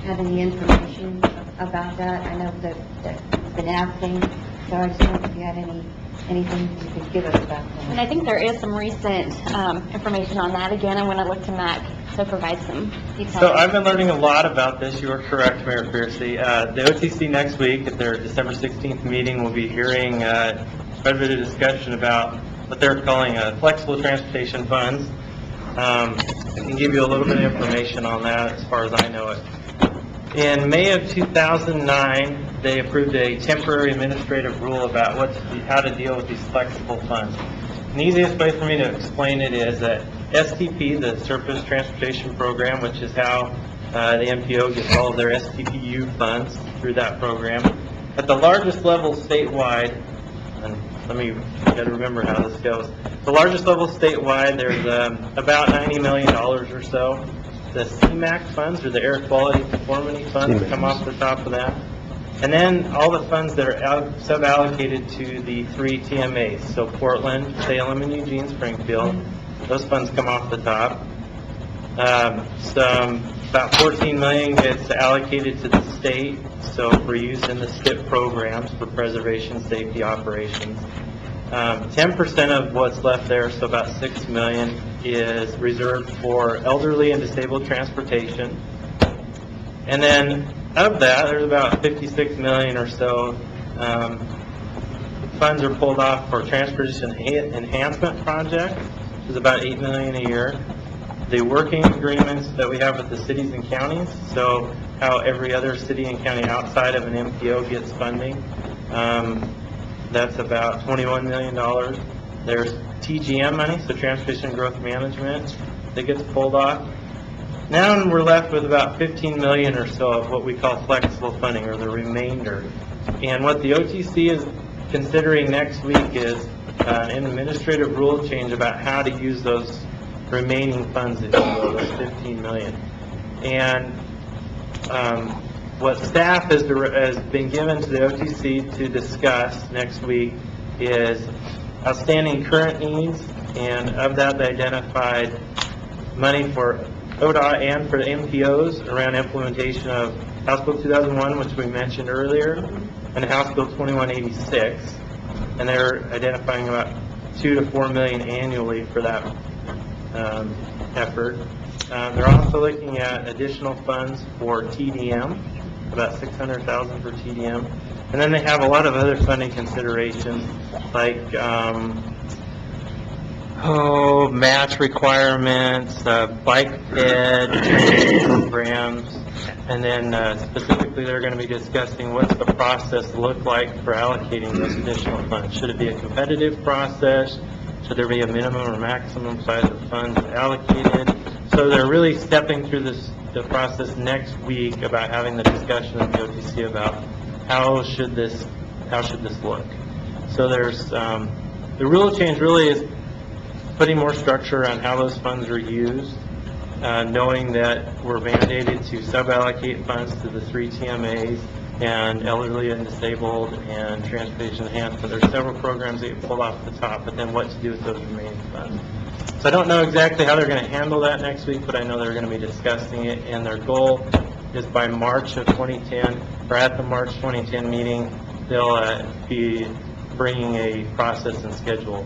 had any information about that. I know that it's been asking, so I just wondered if you had anything you could give us about And that. I think there is some recent information on that. Again, I'm going to look to Matt to provide some details. So I've been learning a lot about this. You are correct, Mayor Piercy. The OTC next week at their December 16th meeting will be hearing quite a bit of discussion about what they're calling flexible transportation funds. I can give you a little bit of information on that as far as I know it. In May of 2009, they approved a temporary administrative rule about how to deal with these flexible funds. And the easiest way for me to explain it is that STP, the Surface Transportation Program, which is how the MPO gets all of their STPU funds through that program, at the largest level statewide, and got to remember how this goes. The largest level statewide, there's about $90 million or so. The CMAQ funds, or the Air Quality Conformity Funds, come off the top of that. And then all the funds that are sub-allocated to the 3 TMAs, so Portland, Salem, and Eugene, Springfield, those funds come off the top. About $14 million gets allocated to the state, so for use in the STIP programs for preservation safety operations. 10% of what's left there, so about $6 million, is reserved for elderly and disabled transportation. And then of that, there's about $56 million or so funds are pulled off for transportation enhancement project, which is about $8 million a year. The working agreements that we have with the cities and counties, so how every other city and county outside of an MPO gets funding, that's about $21 million. There's TGM money, so Transportation Growth Management, that gets pulled off. Now we're left with about $15 million or so of what we call flexible funding, or the remainder. And what the OTC is considering next week is an administrative rule change about how to use those remaining funds, if you will, those $15 million. And what staff has been given to the OTC to discuss next week is outstanding current needs, and of that they identified money for ODOT and for the MPOs around implementation of House Bill 2001, which we mentioned earlier, and House Bill 2186, and they're identifying about $2 to $4 million annually for that effort. They're also looking at additional funds for TDM, about $600,000 for TDM, and then they have a lot of other funding considerations like match requirements, bike ed programs, and then specifically they're going to be discussing what's the process look like for allocating those additional funds. Should it be a competitive process? Should there be a minimum or maximum size of funds allocated? So they're really stepping through the process next week about having the discussion with the OTC about how should this look. So there's the rule change really is putting more structure on how those funds are used, knowing that we're mandated to sub-allocate funds to the 3 TMAs and elderly and disabled and transportation enhancement. There's several programs that you pull off the top, but then what to do with those remaining funds. So I don't know exactly how they're going to handle that next week, but I know they're going to be discussing it, and their goal is by March of 2010, or at the March 2010 meeting, they'll be bringing a process and schedule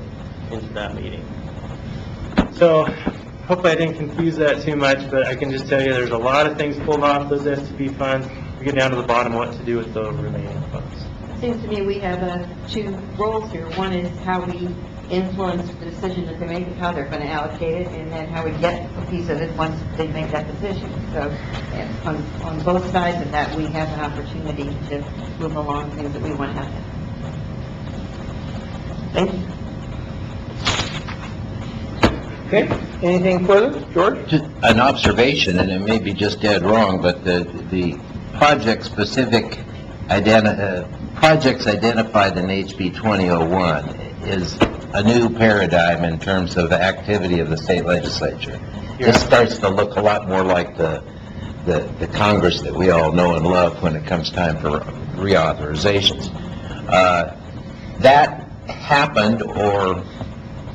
into that meeting. So hopefully I didn't confuse that too much, but I can just tell you there's a lot of things pulled off those STP funds. We get down to the bottom what to do with the remaining funds. It seems to me we have two roles here. One is how we influence the decision that they make of how they're going to allocate it, and then how we get a piece of it once they make that decision. So on both sides of that, we have an opportunity to move along things that we want to have. Thank you. Okay, anything further? George? Just an observation, and it may be just dead wrong, but the project-specific projects identified in HB 2001 is a new paradigm in terms of the activity of the state legislature. This starts to look a lot more like the Congress that we all know and love when it comes time for reauthorizations. That happened or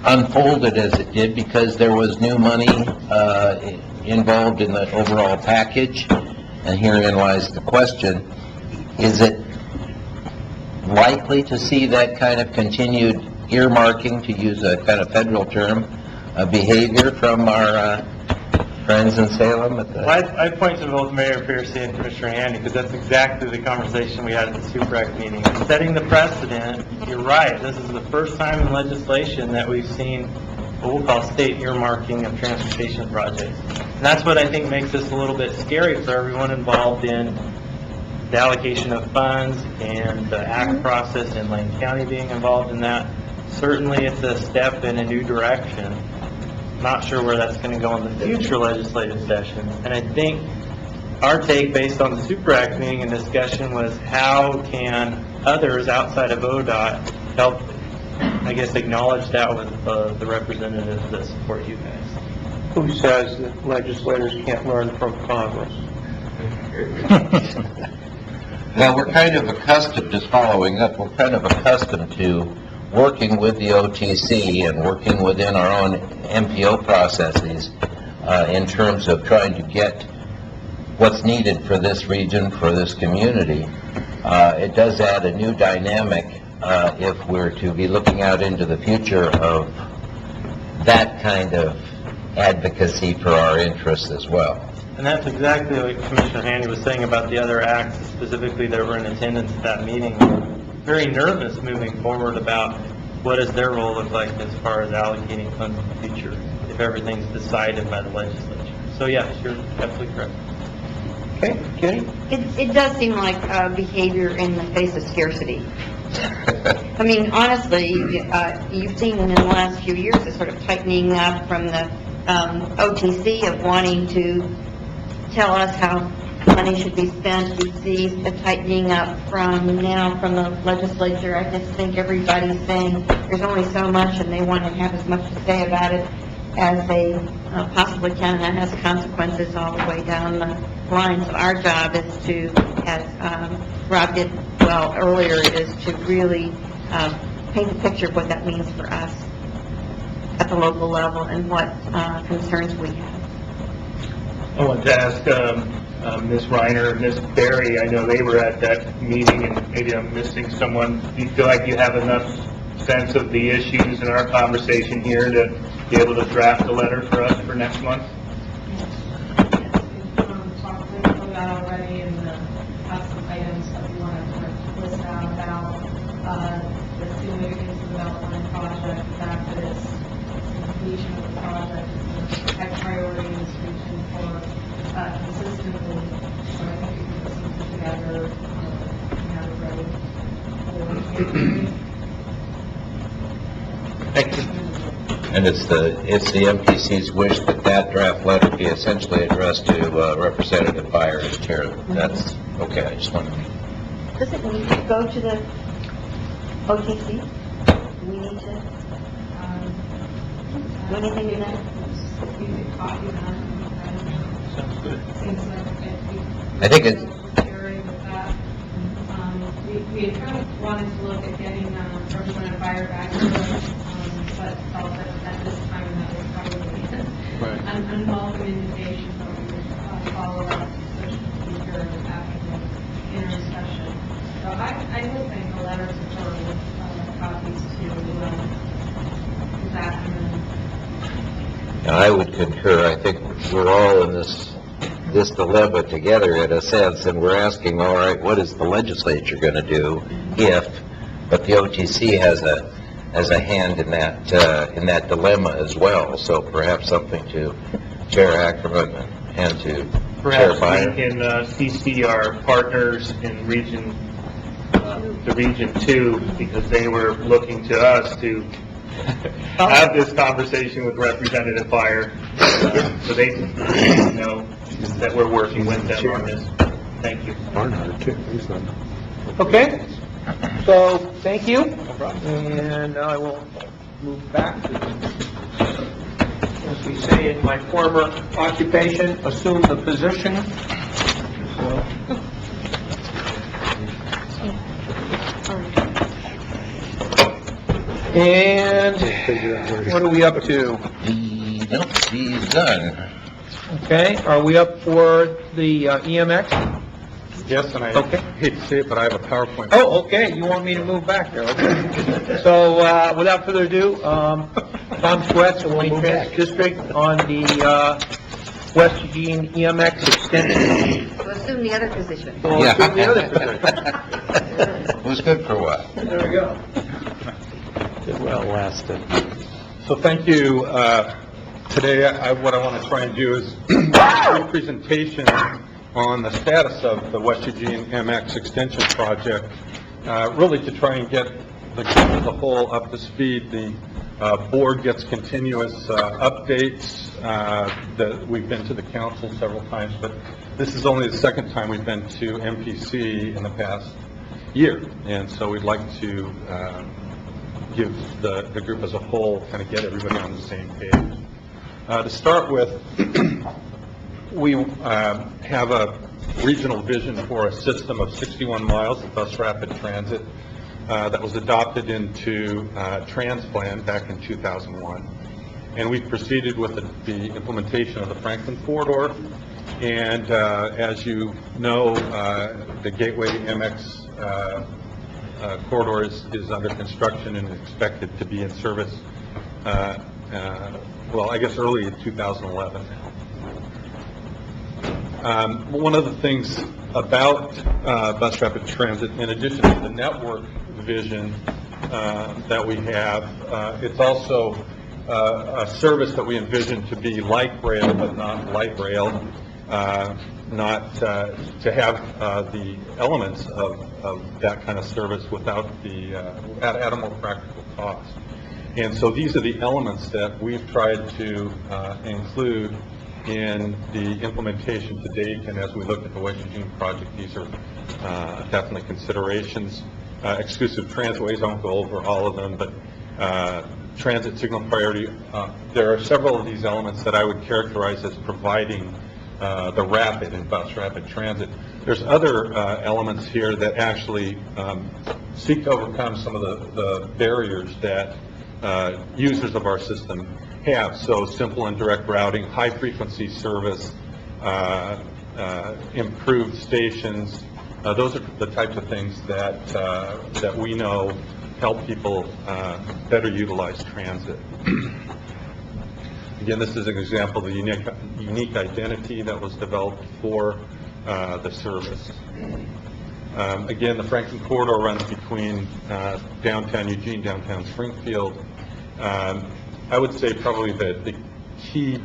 unfolded as it did because there was new money involved in the overall package, and herein lies the question: is it likely to see that kind of continued earmarking, to use a kind of federal term, behavior from our friends in Salem? I point to both Mayor Piercy and Commissioner Handy, because that's exactly the conversation we had at the Super Act meeting. Setting the precedent, you're right, this is the first time in legislation that we've seen what we'll call state earmarking of transportation projects. And that's what I think makes this a little bit scary for everyone involved in the allocation of funds and the act process, and Lane County being involved in that. Certainly it's a step in a new direction. Not sure where that's going to go in the future legislative sessions. And I think our take, based on the Super Act meeting and discussion, was how can others outside of ODOT help, I guess, acknowledge that with the representatives that support you guys. Who says that legislators can't learn from Congress? Well, we're kind of accustomed, just following up, we're kind of accustomed to working with the OTC and working within our own MPO processes in terms of trying to get what's needed for this region, for this community. It does add a new dynamic if we're to be looking out into the future of that kind of advocacy for our interests as well. And that's exactly what Commissioner Handy was saying about the other acts, specifically that were in attendance at that meeting. Very nervous moving forward about what does their role look like as far as allocating funds in the future if everything's decided by the legislature. So yes, you're absolutely correct. Okay, Kenny? It does seem like behavior in the face of scarcity. I mean, honestly, you've seen in the last few years a sort of tightening up from the OTC of wanting to tell us how money should be spent. We see a tightening up from the legislature. I just think everybody's saying there's only so much, and they want to have as much to say about it as they possibly can, and that has consequences all the way down the line. So our job is to, as Rob did well earlier, is to really paint a picture of what that means for us at the local level and what concerns we have. I want to ask Ms. Reiner and Ms. Berry, I know they were at that meeting, and maybe I'm missing someone. Do you feel like you have enough sense of the issues in our conversation here to be able to draft a letter for us for next month? Talked about that already, and have some items that we want to list out about the significance of the development project, the fact that it's completion of the project, high priority in this region for consistently. So I think we can put something together and have it ready for Thank you. And it's the MPC's wish that that draft letter be essentially addressed to Representative Byer as chair. That's okay. I just wanted to. Does it need to go to the OTC? Do we need to do anything in that? we could copy them. Sounds good. Seems like I think it's. with that. We had kind of wanted to look at getting Representative Byer back, but felt that at this time that was an unwelcome invitation, but we would follow up such procedure after the intersession. So I would think a letter to her with copies to Zach and then I would concur. I think we're all in this dilemma together in a sense, and we're asking, all right, what is the legislature going to do if, but the OTC has a hand in that dilemma as well, so perhaps something to Chair Ackerman and to Chair Perhaps Byer. we can CC our partners in the Region 2, because they were looking to us to have this conversation with Representative Byer, so they know that we're working with them on this. Thank you. Okay, so, thank you. And now I will move back to, as we say in my former occupation, assume the position. So, and what are we up to? Nope, he's done. Okay, are we up for the EMX? Yes, and I Okay. hate to say it, but I have a PowerPoint. Oh, okay, you want me to move back there, okay. So, without further ado, Tom Sweats, of Wayne Transit District, on the, West Eugene EMX extension. So assume the other position. So, Yeah. assume the other position. It was good for a while. There we go. So thank you. Today, what I want to try and do is a presentation on the status of the West Eugene MX Extension Project, really to try and get the group as a whole up to speed. The board gets continuous updates. That we've been to the council several times, but this is only the second time we've been to MPC in the past year, and so we'd like to give the group as a whole, kind of get everybody on the same page. To start with, we have a regional vision for a system of 61 miles of bus rapid transit that was adopted into Transplan back in 2001. And we've proceeded with the implementation of the Franklin Corridor. And as you know, the Gateway MX corridor is under construction and expected to be in service, well, I guess early in 2011. One of the things about bus rapid transit, in addition to the network vision that we have, it's also a service that we envision to be like rail but not light rail, not to have the elements of that kind of service without the at a more practical cost. And so these are the elements that we've tried to include in the implementation to date, and as we look at the West Eugene project, these are definitely considerations. Exclusive transitways, I won't go over all of them, but transit signal priority, there are several of these elements that I would characterize as providing the rapid and bus rapid transit. There's other elements here that actually seek to overcome some of the barriers that users of our system have. So simple and direct routing, high frequency service, improved stations. Those are the types of things that we know help people better utilize transit. Again, this is an example of the unique identity that was developed for the service. Again, the Franklin Corridor runs between downtown Eugene, downtown Springfield. I would say probably the key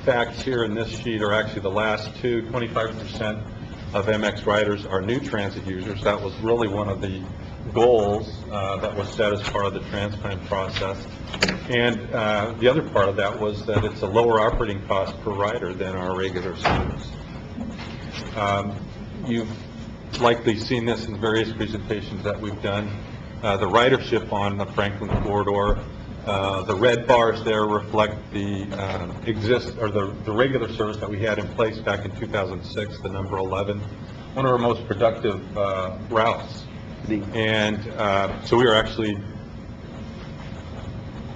facts here in this sheet are actually the last two. 25% of MX riders are new transit users. That was really one of the goals that was set as part of the transplant process. And the other part of that was that it's a lower operating cost per rider than our regular service. You've likely seen this in various presentations that we've done. The ridership on the Franklin Corridor, the red bars there reflect the the regular service that we had in place back in 2006, the number 11, one of our most productive routes. And so we were actually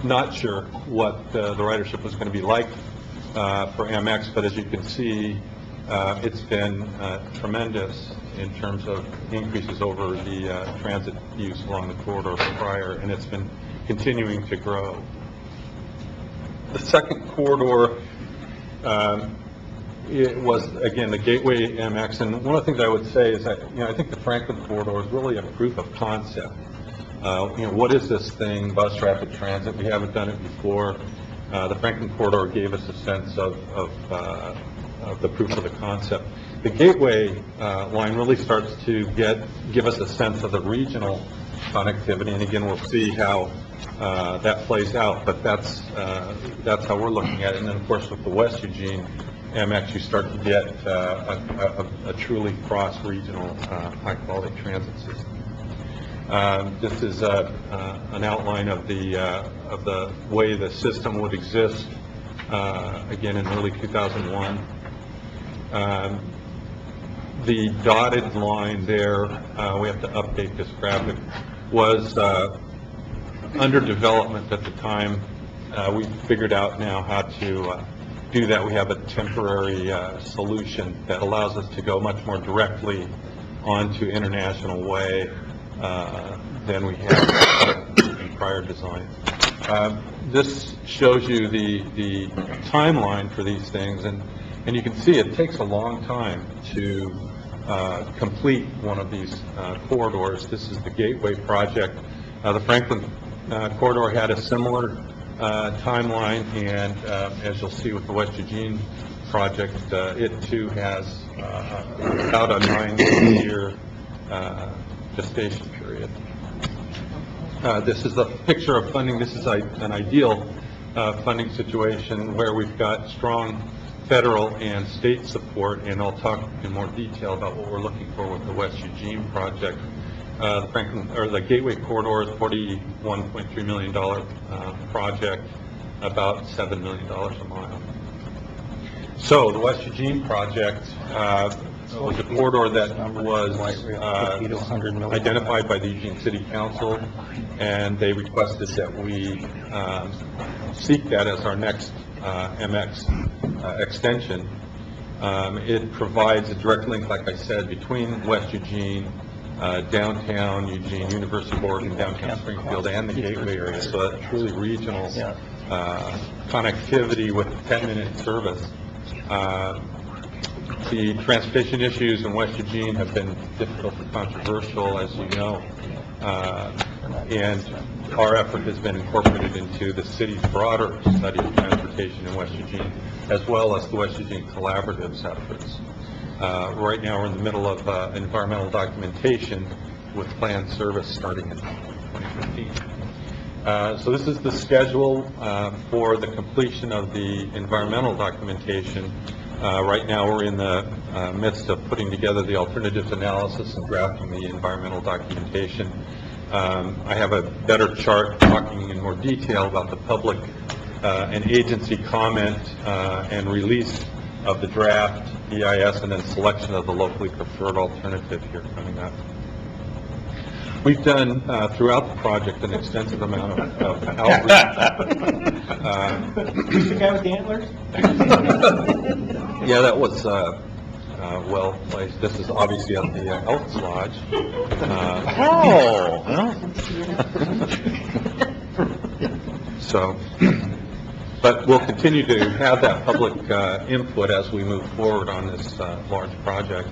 not sure what the ridership was going to be like for MX, but as you can see, it's been tremendous in terms of increases over the transit use along the corridor prior, and it's been continuing to grow. The second corridor, it was, again, the Gateway MX, and one of the things I would say is that, I think the Franklin corridor is really a proof of concept. What is this thing, bus rapid transit? We haven't done it before. The Franklin corridor gave us a sense of the proof of the concept. The Gateway line really starts to give us a sense of the regional connectivity, and again, we'll see how that plays out, but that's how we're looking at it. And then, of course, with the West Eugene MX, you start to get a truly cross-regional, high-quality transit system. This is an outline of the way the system would exist, again, in early 2001. The dotted line there, we have to update this graphic, was under development at the time. We figured out now how to do that. We have a temporary solution that allows us to go much more directly onto International Way than we had in prior designs. This shows you the timeline for these things, and you can see it takes a long time to complete one of these corridors. This is the Gateway project. The Franklin corridor had a similar timeline, and as you'll see with the West Eugene project, it too has about a 9-year gestation period. This is a picture of funding. This is an ideal funding situation where we've got strong federal and state support, and I'll talk in more detail about what we're looking for with the West Eugene project. The Gateway corridor is $41.3 million project, about $7 million a mile. So the West Eugene project was a corridor that was identified by the Eugene City Council, and they requested that we seek that as our next MX extension. It provides a direct link, like I said, between West Eugene, downtown Eugene, University of Oregon, downtown Springfield, and the Gateway area, so that's truly regional connectivity with 10-minute service. The transportation issues in West Eugene have been difficult and controversial, as you know, and our effort has been incorporated into the city's broader study of transportation in West Eugene, as well as the West Eugene Collaborative's efforts. Right now, we're in the middle of environmental documentation with planned service starting in 2015. So this is the schedule for the completion of the environmental documentation. Right now, we're in the midst of putting together the alternatives analysis and drafting the environmental documentation. I have a better chart talking in more detail about the public and agency comment and release of the draft EIS, and then selection of the locally preferred alternative here coming up. We've done throughout the project an extensive amount of outreach. The guy with the antlers? Yeah, that was well placed. This is obviously at the Elks Lodge. So, but we'll continue to have that public input as we move forward on this large project.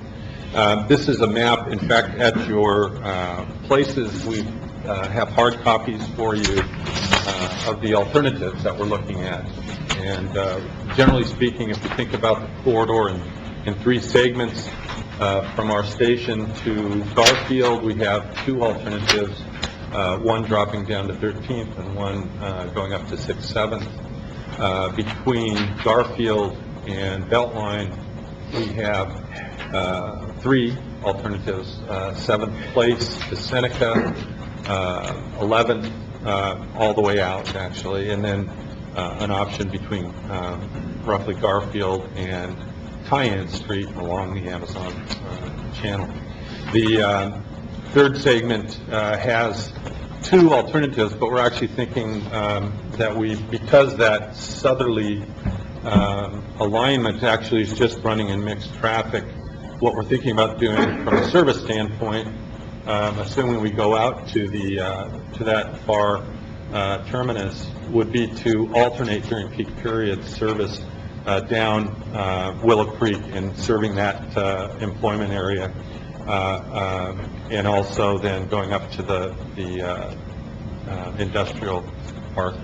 This is a map. In fact, at your places, we have hard copies for you of the alternatives that we're looking at. And generally speaking, if you think about the corridor in 3 segments, from our station to Garfield, we have 2 alternatives, one dropping down to 13th and one going up to 6th, 7th. Between Garfield and Beltline, we have 3 alternatives, 7th place to Seneca, 11th all the way out, actually, and then an option between roughly Garfield and Tie-In Street along the Amazon Channel. The 3rd segment has 2 alternatives, but we're actually thinking that because that southerly alignment actually is just running in mixed traffic. What we're thinking about doing from a service standpoint, assuming we go out to that far terminus, would be to alternate during peak period service down Willow Creek and serving that employment area, and also then going up to the industrial park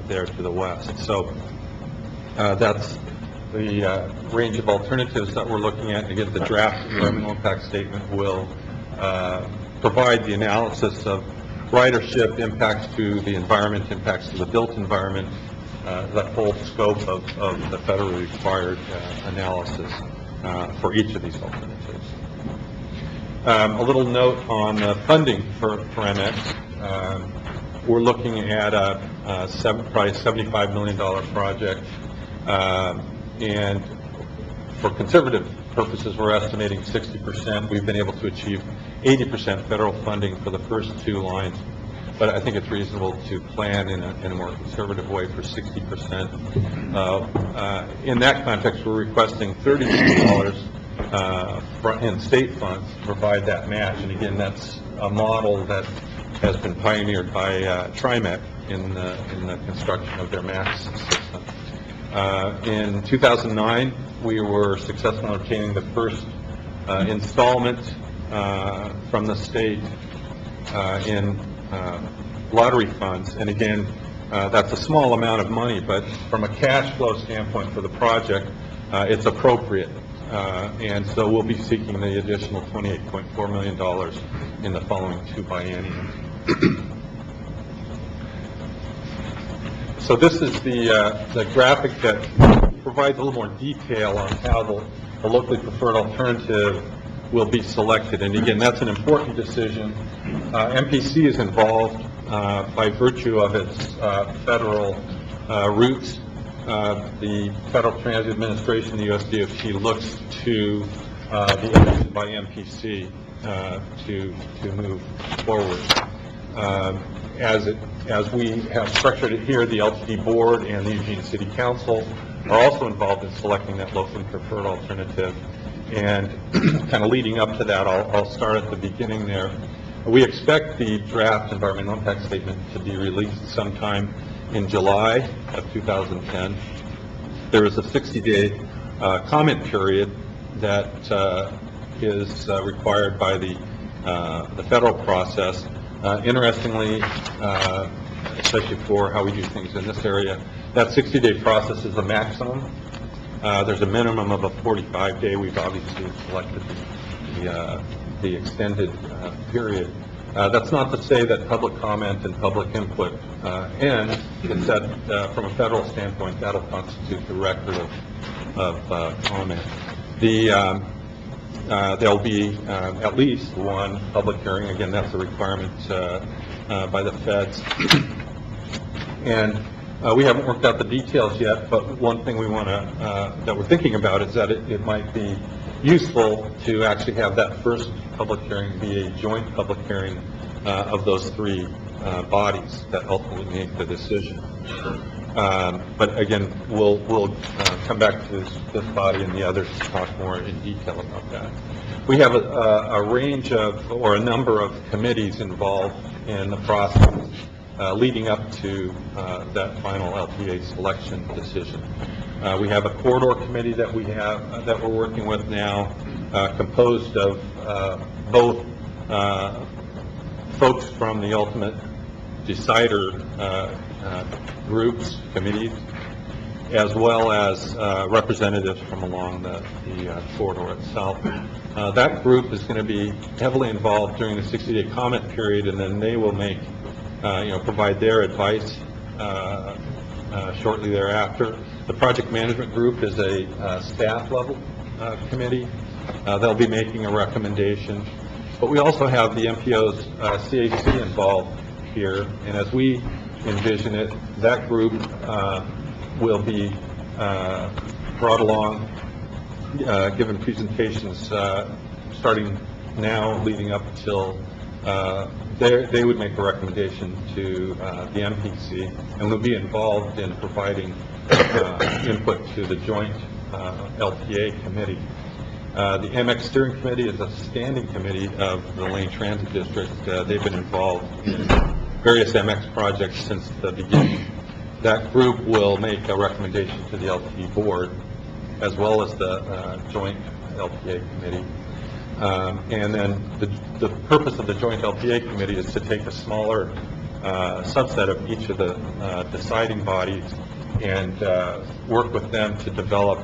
there to the west. So that's the range of alternatives that we're looking at. Again, the draft environmental impact statement will provide the analysis of ridership, impacts to the environment, impacts to the built environment, the full scope of the federally required analysis for each of these alternatives. A little note on funding for MX. We're looking at probably a $75 million project, and for conservative purposes, we're estimating 60%. We've been able to achieve 80% federal funding for the first two lines, but I think it's reasonable to plan in a more conservative way for 60%. In that context, we're requesting $30 million in state funds to provide that match, and again, that's a model that has been pioneered by TriMet in the construction of their MAX system. In 2009, we were successful in obtaining the first installment from the state in lottery funds, and again, that's a small amount of money, but from a cash flow standpoint for the project, it's appropriate, and so we'll be seeking the additional $28.4 million in the following two bienniums. So this is the graphic that provides a little more detail on how the locally preferred alternative will be selected. And again, that's an important decision. MPC is involved by virtue of its federal roots. The Federal Transit Administration, the USDOT, looks to the action by MPC to move forward. As we have structured it here, the LTD board and the Eugene City Council are also involved in selecting that locally preferred alternative. And kind of leading up to that, I'll start at the beginning there. We expect the draft environmental impact statement to be released sometime in July of 2010. There is a 60-day comment period that is required by the federal process. Interestingly, especially for how we do things in this area, that 60-day process is the maximum. There's a minimum of a 45-day. We've obviously selected the extended period. That's not to say that public comment and public input end. It's that from a federal standpoint, that'll constitute the record of comment. There'll be at least one public hearing. Again, that's a requirement by the feds. And we haven't worked out the details yet, but one thing we want to, that we're thinking about is that it might be useful to actually have that first public hearing be a joint public hearing of those three bodies that ultimately make the decision. But again, we'll come back to this body and the others to talk more in detail about that. We have a range of, or a number of committees involved in the process leading up to that final LPA selection decision. We have a corridor committee that we're working with now, composed of both folks from the ultimate decider groups, committees, as well as representatives from along the corridor itself. That group is going to be heavily involved during the 60-day comment period, and then they will make, provide their advice shortly thereafter. The project management group is a staff level committee. They'll be making a recommendation. But we also have the MPO's CAC involved here, and as we envision it, that group will be brought along, given presentations starting now, leading up till they would make a recommendation to the MPC, and would be involved in providing input to the joint LPA committee. The MX Steering Committee is a standing committee of the Lane Transit District. They've been involved in various MX projects since the beginning. That group will make a recommendation to the LPA board, as well as the joint LPA committee. And then the purpose of the joint LPA committee is to take a smaller subset of each of the deciding bodies and work with them to develop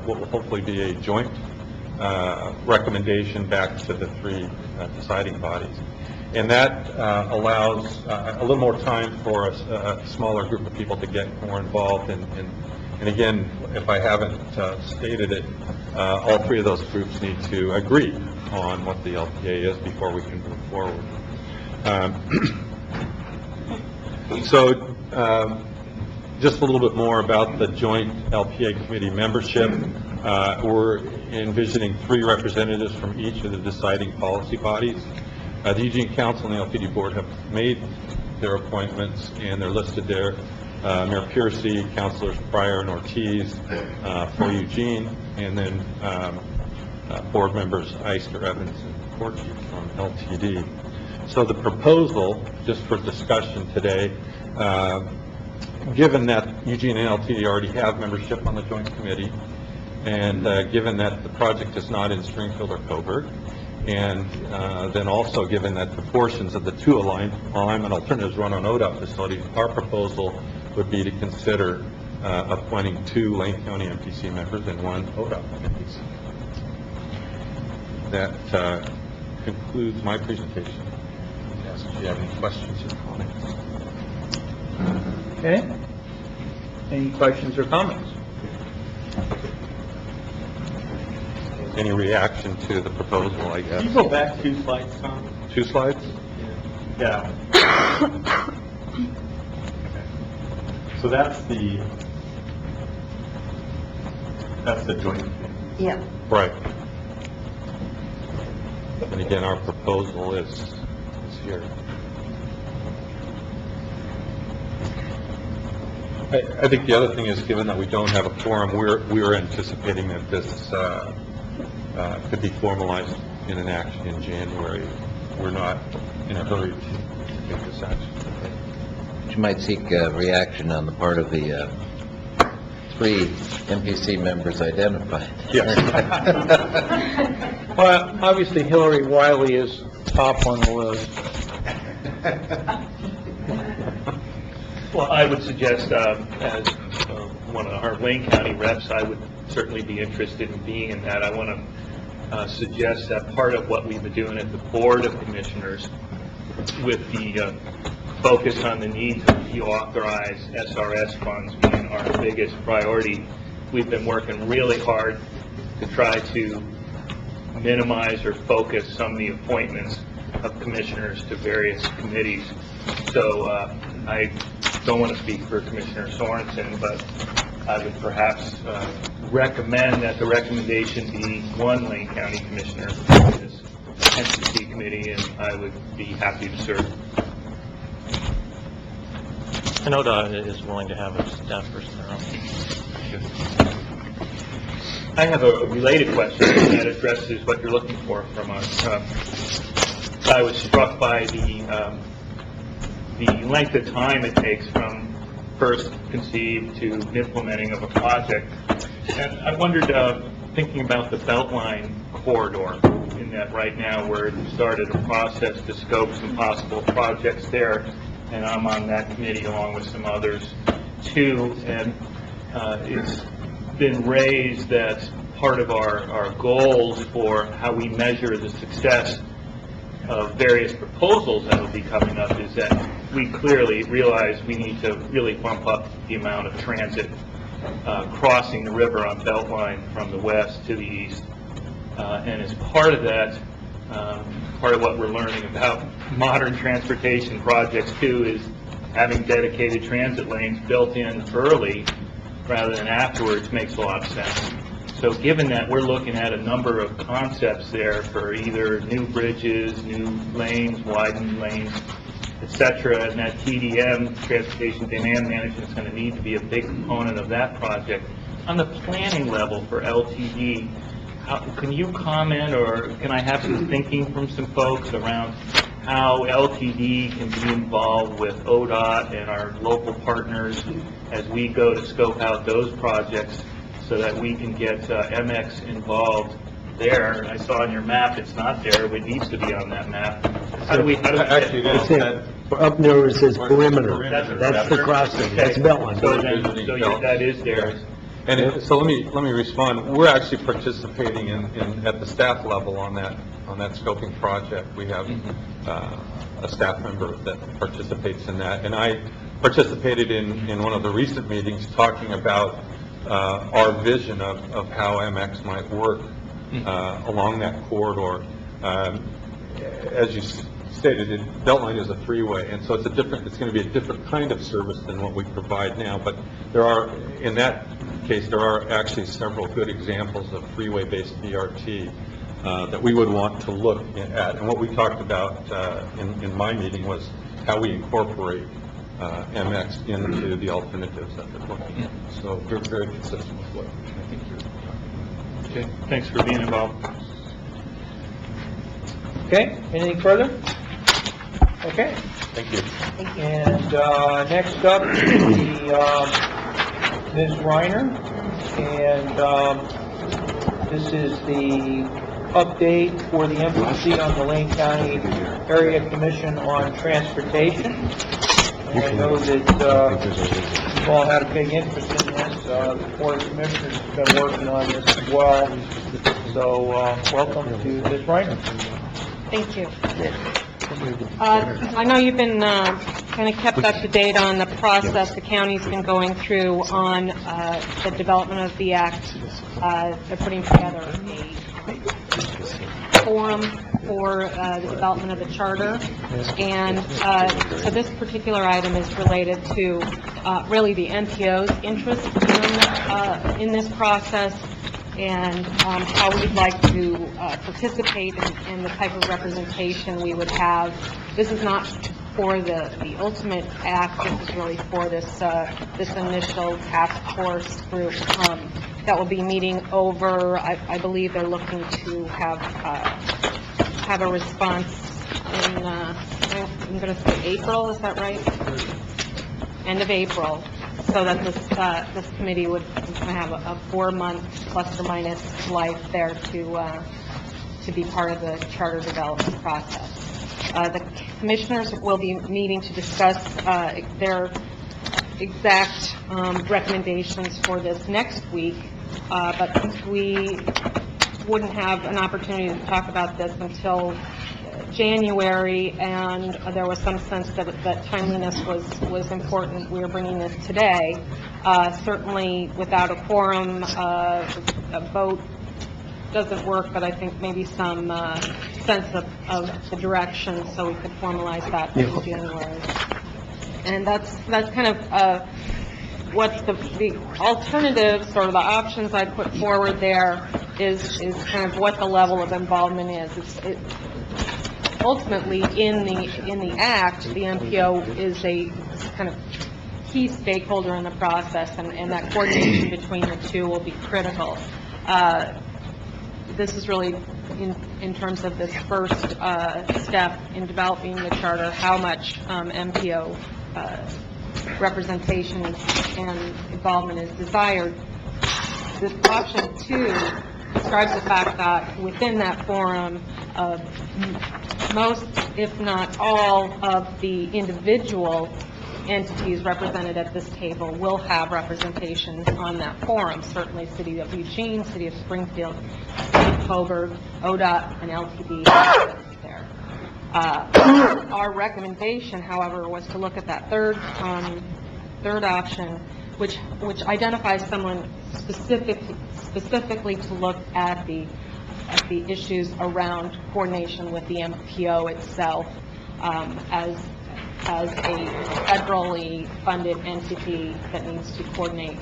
what will hopefully be a joint recommendation back to the three deciding bodies. And that allows a little more time for a smaller group of people to get more involved. And again, if I haven't stated it, all three of those groups need to agree on what the LPA is before we can move forward. Just a little bit more about the joint LPA committee membership. We're envisioning 3 representatives from each of the deciding policy bodies. The Eugene Council and the LPD Board have made their appointments, and they're listed there. Mayor Piercy, Councilors Pryor and Ortiz for Eugene, and then board members Eister, Evans, and Corky from LTD. So the proposal, just for discussion today, given that Eugene and LTD already have membership on the joint committee, and given that the project is not in Springfield or Coburg, and then also given that the portions of the 2 alignment alternatives run on ODOT facilities, our proposal would be to consider appointing 2 Lane County MPC members and 1 ODOT MPC. That concludes my presentation. Yes, if you have any questions or comments. Okay? Any questions or comments? Any reaction to the proposal, I guess? Can you go back 2 slides, Tom? 2 slides? Yeah. So that's the joint. Yeah. Right. And again, our proposal is here. I think the other thing is, given that we don't have a quorum, we're anticipating that this could be formalized in an action in January. We're not in a hurry to take this action. You might seek a reaction on the part of the 3 MPC members identified. Yes. Well, obviously Hillary Wiley is top on the list. Well, I would suggest, as one of our Lane County reps, I would certainly be interested in being in that. I want to suggest that part of what we've been doing at the Board of Commissioners, with the focus on the need to reauthorize SRS funds being our biggest priority, we've been working really hard to try to minimize or focus some of the appointments of commissioners to various committees. So I don't want to speak for Commissioner Sorensen, but I would perhaps recommend that the recommendation be 1 Lane County Commissioner for this MCC committee, and I would be happy to serve. And ODOT is willing to have a staff person their own. I have a related question that addresses what you're looking for from us. I was struck by the length of time it takes from first conceived to implementing of a project. And I wondered, thinking about the Beltline corridor, in that right now we're started a process to scope some possible projects there, and I'm on that committee along with some others too, and it's been raised that part of our goals for how we measure the success of various proposals that will be coming up is that we clearly realize we need to really bump up the amount of transit crossing the river on Beltline from the west to the east. And as part of that, part of what we're learning about modern transportation projects too is having dedicated transit lanes built in early rather than afterwards makes a lot of sense. So given that we're looking at a number of concepts there for either new bridges, new lanes, widened lanes, et cetera, and that TDM, Transportation Demand Management, is going to need to be a big component of that project. On the planning level for LTD, can you comment, or can I have some thinking from some folks around how LTD can be involved with ODOT and our local partners as we go to scope out those projects so that we can get MX involved there? I saw on your map it's not there, but it needs to be on that map. How do we Actually, get that's Up there it says perimeter. Perimeter. That's the crossing, that's Beltline. So that is there. And so let me respond. We're actually participating in at the staff level on that scoping project. We have a staff member that participates in that, and I participated in one of the recent meetings talking about our vision of how MX might work along that corridor. As you stated, Beltline is a freeway, and so it's going to be a different kind of service than what we provide now. But in that case, there are actually several good examples of freeway-based BRT that we would want to look at. And what we talked about in my meeting was how we incorporate MX into the alternatives that they're looking at. So we're very consistent with what I think you're. Okay, thanks for being involved. Okay, anything further? Okay. Thank you. And next up is Ms. Reiner, and this is the update for the MPC on the Lane County Area Commission on Transportation. And I know that you've all had a big interest in this. The Board of Commissioners has been working on this as well. So welcome to Ms. Reiner. Thank you. I know you've been kind of kept up to date on the process the county's been going through on the development of the act. They're putting together a forum for the development of the charter. And so this particular item is related to really the NPO's interest in this process, and how we'd like to participate in the type of representation we would have. This is not for the ultimate act. This is really for this initial task force group that will be meeting over. I believe they're looking to have a response in I'm going to say April. Is that right? End of April. So that this committee would have a 4-month plus or minus life there to be part of the charter development process. The commissioners will be meeting to discuss their exact recommendations for this next week, but we wouldn't have an opportunity to talk about this until January, and there was some sense that timeliness was important. We are bringing this today. Certainly, without a quorum, a vote doesn't work, but I think maybe some sense of the direction, so we could formalize that in January. And that's kind of what's the alternatives or the options I put forward there is kind of what the level of involvement is. Ultimately, in the act, the MPO is a kind of key stakeholder in the process, and that coordination between the two will be critical. This is really, in terms of this first step in developing the charter, how much MPO representation and involvement is desired. This option 2 describes the fact that within that forum, most, if not all, of the individual entities represented at this table will have representation on that forum. Certainly, City of Eugene, City of Springfield, City of Coburg, ODOT, and LTD there. Our recommendation, however, was to look at that third option, which identifies someone specifically to look at the issues around coordination with the MPO itself, as a federally funded entity that needs to coordinate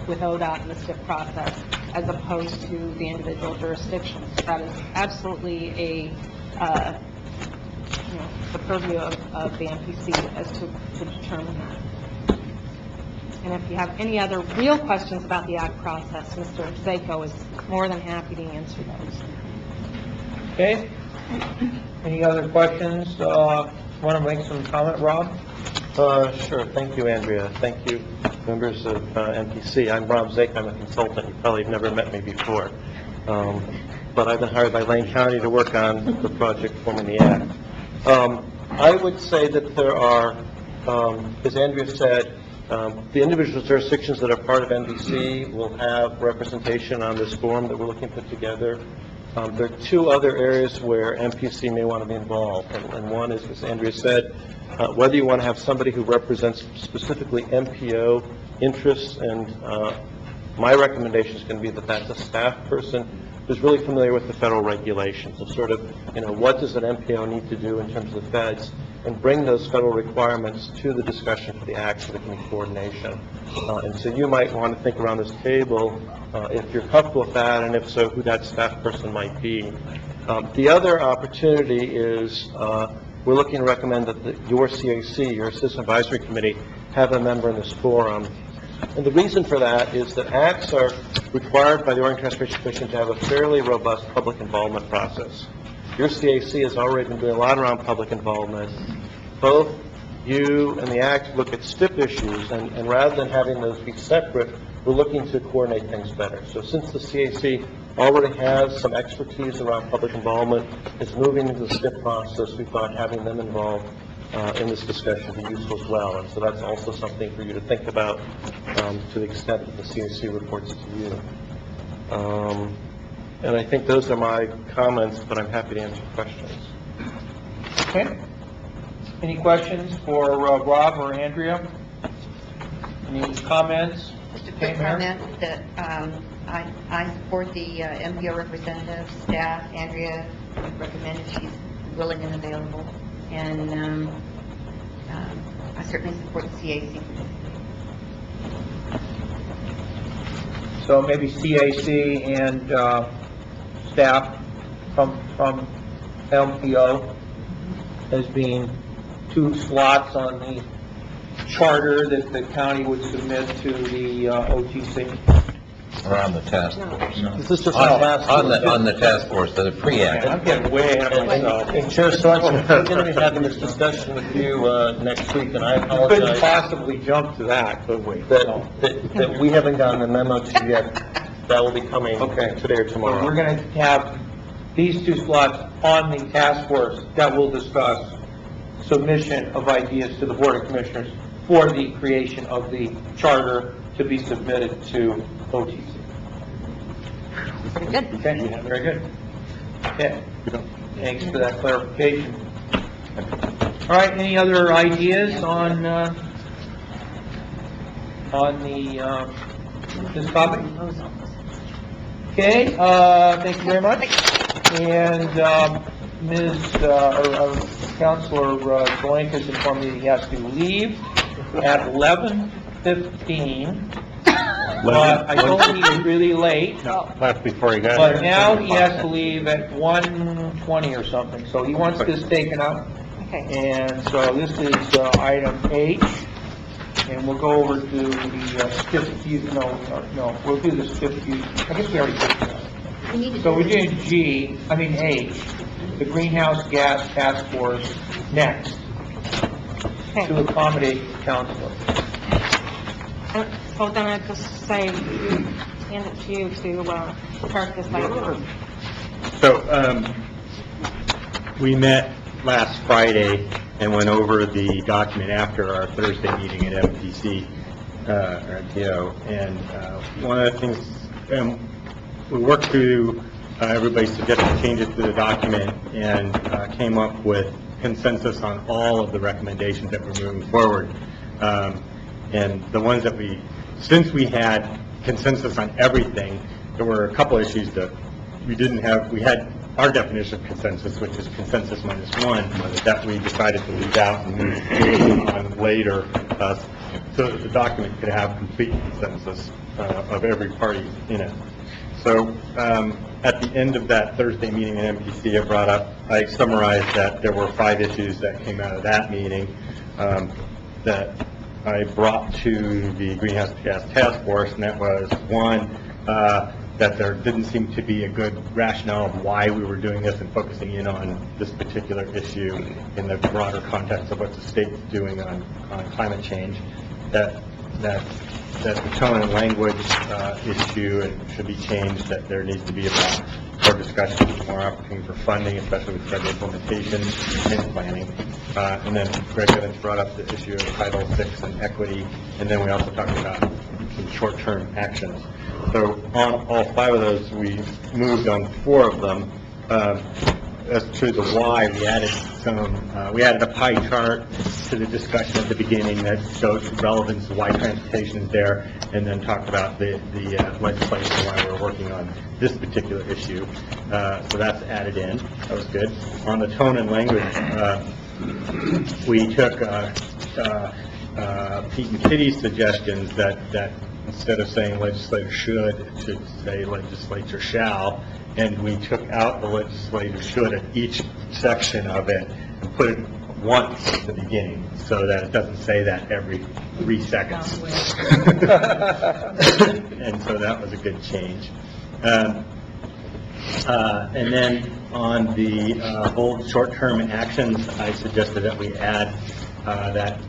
with ODOT in the SIP process, as opposed to the individual jurisdictions. That is absolutely the purview of the MPC as to determine that. And if you have any other real questions about the act process, Mr. Zako is more than happy to answer those. Okay? Any other questions? Want to make some comment, Rob? Sure. Thank you, Andrea. Thank you, members of MPC. I'm Rob Zake. I'm a consultant. You probably have never met me before. But I've been hired by Lane County to work on the project forming the act. I would say that there are, as Andrea said, the individual jurisdictions that are part of MPC will have representation on this forum that we're looking to put together. There are two other areas where MPC may want to be involved, and one is, as Andrea said, whether you want to have somebody who represents specifically MPO interests, and my recommendation is going to be that that's a staff person who's really familiar with the federal regulations of sort of, what does an MPO need to do in terms of the feds, and bring those federal requirements to the discussion for the act so there can be coordination. And so you might want to think around this table, if you're comfortable with that, and if so, who that staff person might be. The other opportunity is we're looking to recommend that your CAC, your Citizen Advisory Committee, have a member in this forum. And the reason for that is that acts are required by the Oregon Transportation Commission to have a fairly robust public involvement process. Your CAC has already been doing a lot around public involvement. Both you and the act look at STIP issues, and rather than having those be separate, we're looking to coordinate things better. So since the CAC already has some expertise around public involvement, is moving into the STIP process, we thought having them involved in this discussion would be useful as well. And so that's also something for you to think about to the extent that the CAC reports to you. And I think those are my comments, but I'm happy to answer questions. Okay. Any questions for Rob or Andrea? Any comments? Just a quick comment that I support the MPO representative, staff. Andrea recommended she's willing and available. And I certainly support the CAC. So maybe CAC and staff from MPO as being two slots on the charter that the county would submit to the OTC. Or on the task force. This is just On the task force, the pre-act. I'm getting way ahead of myself. And Chair Sorensen, we're going to be having this discussion with you next week, and I Couldn't apologize possibly jump to that, could we? that we haven't gotten the memo to you yet. That will be coming today or tomorrow. We're going to have these two slots on the task force that will discuss submission of ideas to the Board of Commissioners for the creation of the charter to be submitted to OTC. Very good. Okay, very good. Okay, thanks for that clarification. All right, any other ideas on this topic? Okay, thank you very much. And Councilor Blank has informed me he has to leave at 11:15. But I told him he was really late. That's before he got But now he has to leave at 1:20 or something, so he wants this taken up. Okay. And so this is item H, and we'll go over to the STIP, no, we'll do the STIP, I guess we already did that. So we're doing H, the Greenhouse Gas Task Force next, to accommodate council. So then I just say, hand it to you to start this item. So, we met last Friday and went over the document after our Thursday meeting at MPC, or MPO, and one of the things, we worked through everybody's suggested changes to the document and came up with consensus on all of the recommendations that we're moving forward. And the ones that since we had consensus on everything, there were a couple issues that we didn't have. We had our definition of consensus, which is consensus minus one, that we decided to leave out and move on later, so that the document could have complete consensus of every party in it. So, at the end of that Thursday meeting in MPC, I summarized that there were 5 issues that came out of that meeting, that I brought to the Greenhouse Gas Task Force, and that was, one, that there didn't seem to be a good rationale of why we were doing this and focusing in on this particular issue in the broader context of what the state's doing on climate change, that the tone and language issue should be changed, that there needs to be more discussion, more opportunity for funding, especially with federal implementation and planning. And then Greg Evans brought up the issue of Title VI and equity, and then we also talked about some short-term actions. So on all 5 of those, we moved on 4 of them. As to the why, we added a pie chart to the discussion at the beginning that shows relevance to why transportation is there, and then talked about the legislation, why we're working on this particular issue. So that's added in. That was good. On the tone and language, we took Pete and Kitty's suggestions that instead of saying legislature should say legislature shall, and we took out the legislature should at each section of it and put it once at the beginning, so that it doesn't say that every 3 seconds. And so that was a good change. And then on the whole short-term actions, I suggested that we add that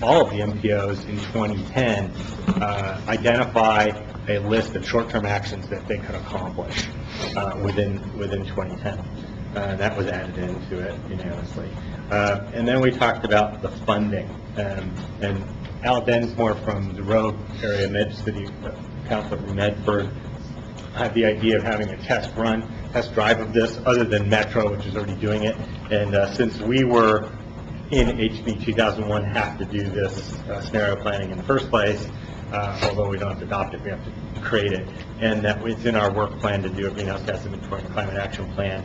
all of the MPOs in 2010 identify a list of short-term actions that they could accomplish within 2010. That was added into it unanimously. And then we talked about the funding. And Al Densmore from the Rogue area, Med City Council from Medford, had the idea of having a test drive of this, other than Metro, which is already doing it. And since we were in HB 2001 have to do this scenario planning in the first place, although we don't have to adopt it, we have to create it, and that it's in our work plan to do a greenhouse gas inventory and climate action plan.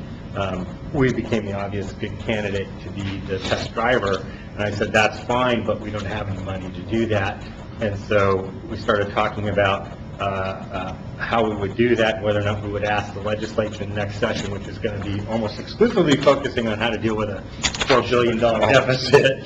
We became the obvious good candidate to be the test driver, and I said, that's fine, but we don't have any money to do that. And so we started talking about how we would do that, whether or not we would ask the legislature in the next session, which is going to be almost exclusively focusing on how to deal with a $4 billion deficit.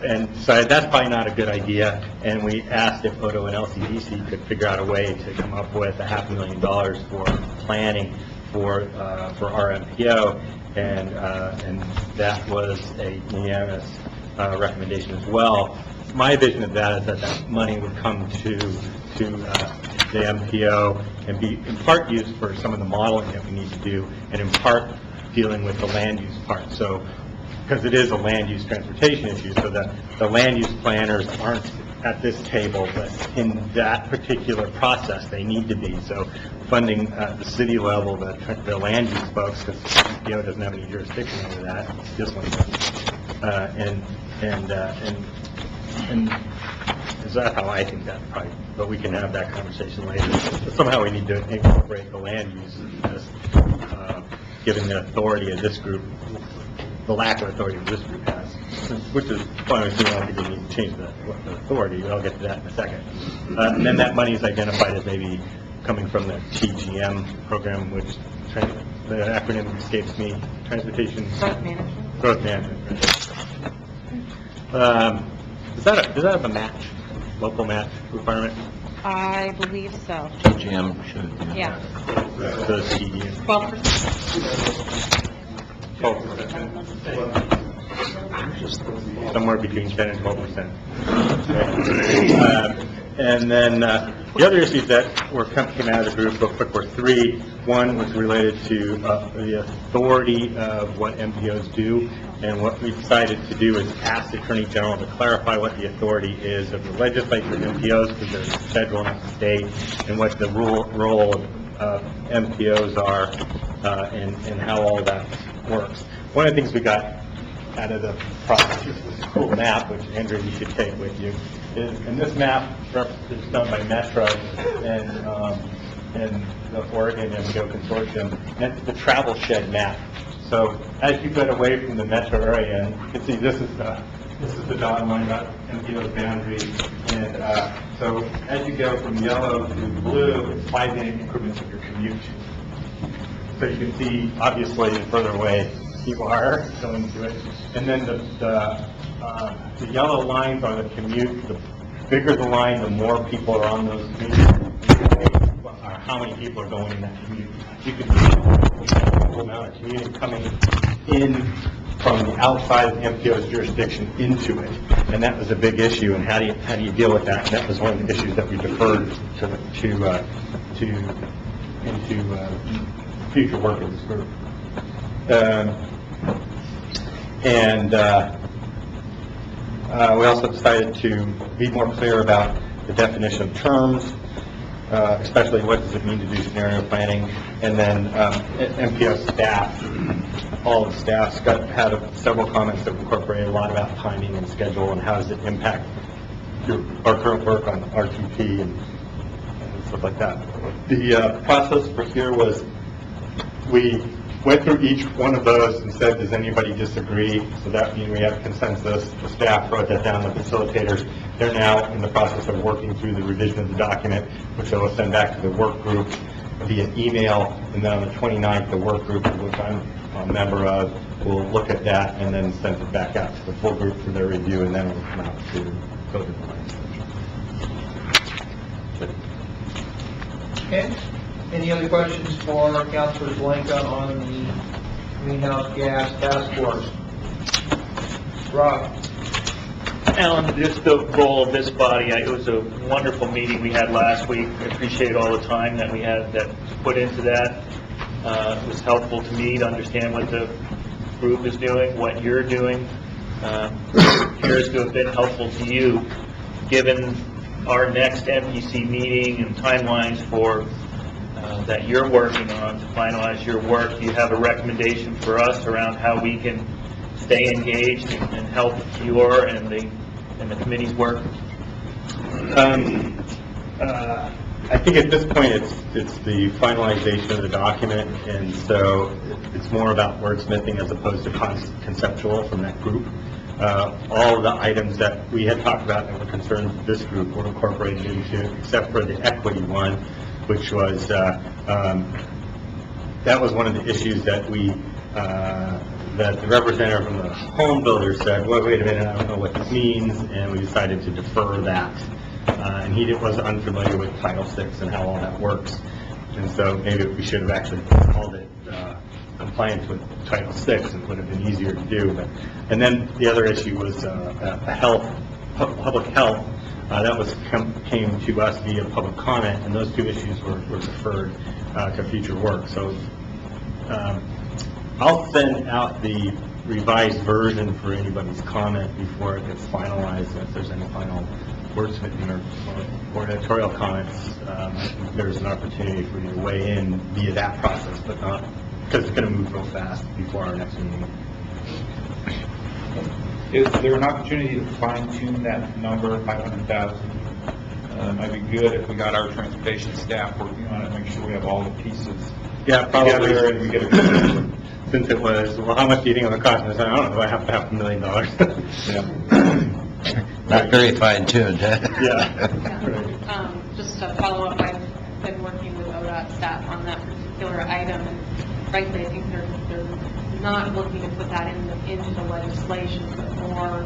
And so that's probably not a good idea. And we asked if Odo and LCDC could figure out a way to come up with $500,000 for planning for our MPO. And that was a unanimous recommendation as well. My vision of that is that money would come to the MPO and be in part used for some of the modeling that we need to do, and in part dealing with the land use part. So, because it is a land use transportation issue, so that the land use planners aren't at this table, but in that particular process, they need to be. So, funding at the city level, the land use folks, because the MPO doesn't have any jurisdiction over that. This one does. And is that how I think that probably, but we can have that conversation later. But somehow we need to incorporate the land use in this, given the authority of this group, the lack of authority this group has, which is why I don't think we need to change the authority. I'll get to that in a second. And then that money is identified as maybe coming from the TGM program, which the acronym escapes me, Transportation Growth Management. Does that have a match, local match requirement? I believe so. TGM should. Yeah. The TDM. 12%. 12%. Somewhere between 10 and 12%. And then the other issues that came out of the group real quick were 3. One was related to the authority of what MPOs do, and what we decided to do is ask the Attorney General to clarify what the authority is of the legislature and MPOs, because there's federal and state, and what the role of MPOs are, and how all that works. One of the things we got out of the process is this cool map, which Andrew, you should take with you. And this map is done by Metro and the Oregon MPO Consortium. And it's the travel shed map. So as you get away from the metro area, and you can see this is the dotted line about MPO's boundary, and So as you go from yellow to blue, it's 5-minute increments of your commute. So you can see, obviously, the further away you are going to it. And then the yellow lines are the commute. The bigger the line, the more people are on those commutes, or how many people are going in that commute. You can see the amount of commuting coming in from the outside of the MPO's jurisdiction into it. And that was a big issue, and how do you deal with that? And that was one of the issues that we deferred into future work of this group. We also decided to be more clear about the definition of terms, especially what does it mean to do scenario planning, and then MPO staff, all the staffs had several comments that incorporated a lot about timing and schedule and how does it impact our current work on RTP and stuff like that. The process for here was we went through each one of those and said, does anybody disagree? So that means we have consensus. The staff wrote that down, the facilitators. They're now in the process of working through the revision of the document, which they will send back to the work group via email. And then on the 29th, the work group, which I'm a member of, will look at that and then send it back out to the full group for their review, and then it will come out to go to the Okay. Any other questions for Councilor Blanca on the greenhouse gas task force? Rob? Alan, just the role of this body, it was a wonderful meeting we had last week. I appreciate all the time that we had that put into that. It was helpful to me to understand what the group is doing, what you're doing. It appears to have been helpful to you, given our next MPC meeting and timelines for that you're working on to finalize your work. Do you have a recommendation for us around how we can stay engaged and help your and the committee's work? I think at this point it's the finalization of the document, and so it's more about wordsmithing as opposed to conceptual from that group. All of the items that we had talked about that were concerns of this group were incorporated into, except for the equity one, which was that was one of the issues that we that the representative from the home builder said, well, wait a minute, I don't know what this means, and we decided to defer that. And he was unfamiliar with Title VI and how all that works. And so maybe we should have actually called it compliance with Title VI, and it would have been easier to do. And then the other issue was public health. That came to us via public comment, and those two issues were deferred to future work. So I'll send out the revised version for anybody's comment before it gets finalized. If there's any final wordsmithing or editorial comments, there's an opportunity for you to weigh in via that process, but not, because it's going to move real fast before our next meeting. Is there an opportunity to fine-tune that number, 500,000? Might be good if we got our transportation staff working on it, make sure we have all the pieces together and we get a Since it was, well, how much do you think it would cost? And I said, I don't know, I have to have $1 million. Yeah. Not very fine-tuned, huh? Yeah. Just to follow up, I've been working with ODOT staff on that particular item, and frankly, I think they're not looking to put that into the legislation, but more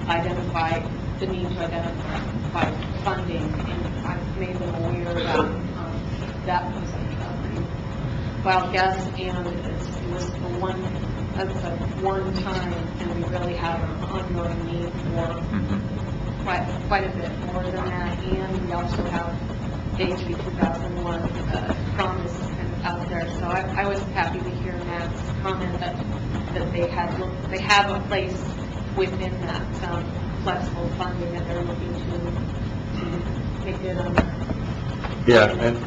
identify the need to identify funding, and I've made them aware that that was a wild guess, and it was a one-time, and we really have an ongoing need for quite a bit more than that, and we also have HB 2001 promise kind of out there. So I was happy to hear Matt's comment that they have a place within that flexible funding that they're looking to make good on. Yeah, and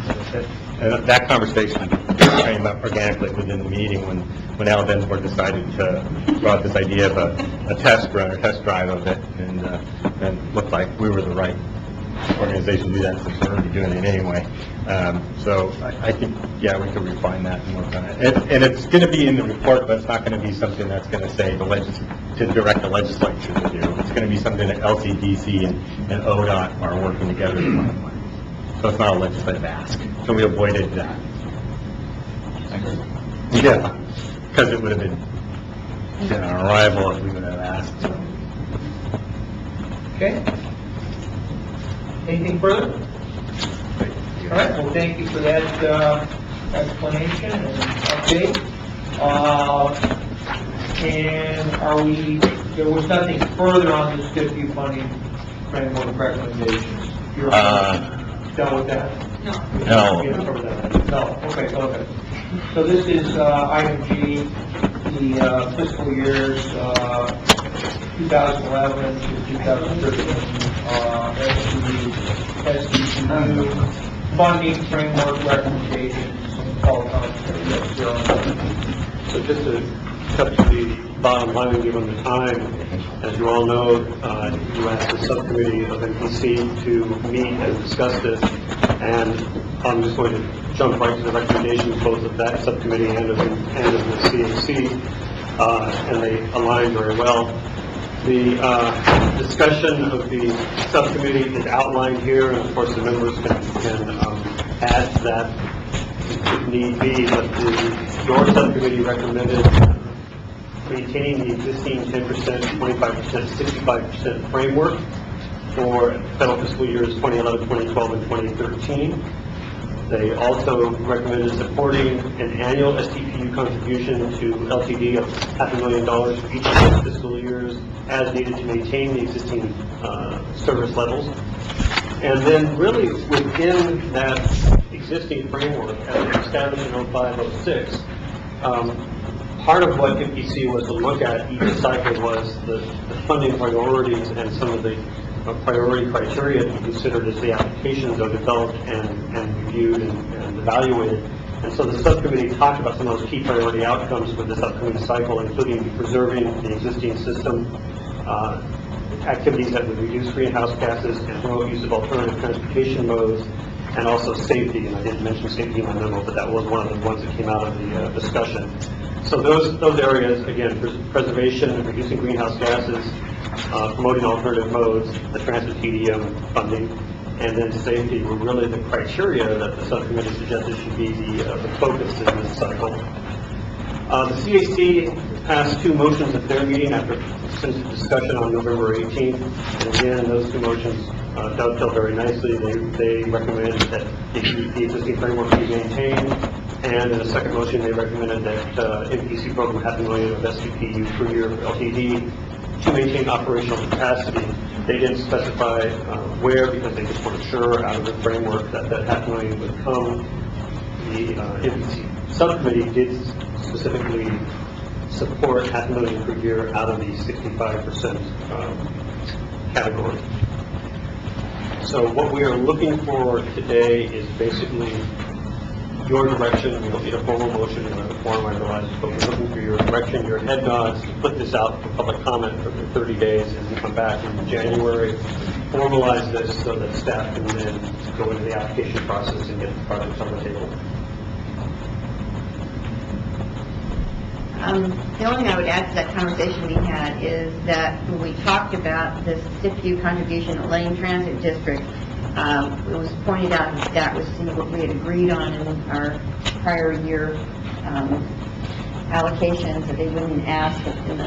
that conversation came up organically within the meeting when Al Bensford decided to brought this idea of a test run or test drive of it, and looked like we were the right organization do that since we're already doing it anyway. So I think, yeah, we could refine that and work on it. And it's going to be in the report, but it's not going to be something that's going to say to direct the legislature to do. It's going to be something that LCDC and ODOT are working together to finalize. So it's not a legislative ask. So we avoided that. Yeah, because it would have been our rival if we would have asked. Okay? Anything further? All right, well, thank you for that explanation and update. And there was nothing further on this SIP funding framework recommendations? You're done with that? No. No, okay, okay. So this is item G, the fiscal years 2011 to 2013 SDCU funding framework recommendations and call commentary. So just to cut to the bottom line, given the time, as you all know, you asked the subcommittee of NPC to meet and discuss this, and I'm just going to jump right to the recommendations, both of that subcommittee and of the CAC, and they align very well. The discussion of the subcommittee is outlined here, and of course the members can add to that if need be, but your subcommittee recommended maintaining the existing 10%, 25%, 65% framework for federal fiscal years 2011, 2012, and 2013. They also recommended supporting an annual STPU contribution to LTD of $500,000 for each of those fiscal years as needed to maintain the existing service levels. And then really within that existing framework as established in 05-06, part of what NPC was to look at each cycle was the funding priorities and some of the priority criteria to be considered as the applications are developed and reviewed and evaluated. And so the subcommittee talked about some of those key priority outcomes for this upcoming cycle, including preserving the existing system, activities that would reduce greenhouse gases and promote use of alternative transportation modes, and also safety. And I didn't mention safety in my memo, but that was one of the ones that came out of the discussion. So those areas, again, preservation, reducing greenhouse gases, promoting alternative modes, the transit TDM funding, and then safety were really the criteria that the subcommittee suggested should be the focus in this cycle. The CAC passed two motions at their meeting after extensive discussion on November 18th. And again, those two motions dovetail very nicely. They recommend that the existing framework be maintained. And in the second motion, they recommended that NPC program $500,000 of STPU per year for LTD to maintain operational capacity. They didn't specify where, because they just weren't sure out of the framework that $500,000 would come. The NPC subcommittee did specifically support $500,000 per year out of the 65% category. So what we are looking for today is basically your direction. We don't need a formal motion in the form I realize, but we're looking for your direction, your head nods to put this out for public comment for 30 days and then come back in January, formalize this so that staff can then go into the application process and get the projects on the table. The only thing I would add to that conversation we had is that when we talked about the STPU contribution at Lane Transit District, it was pointed out that that was what we had agreed on in our prior year allocations, that they wouldn't ask in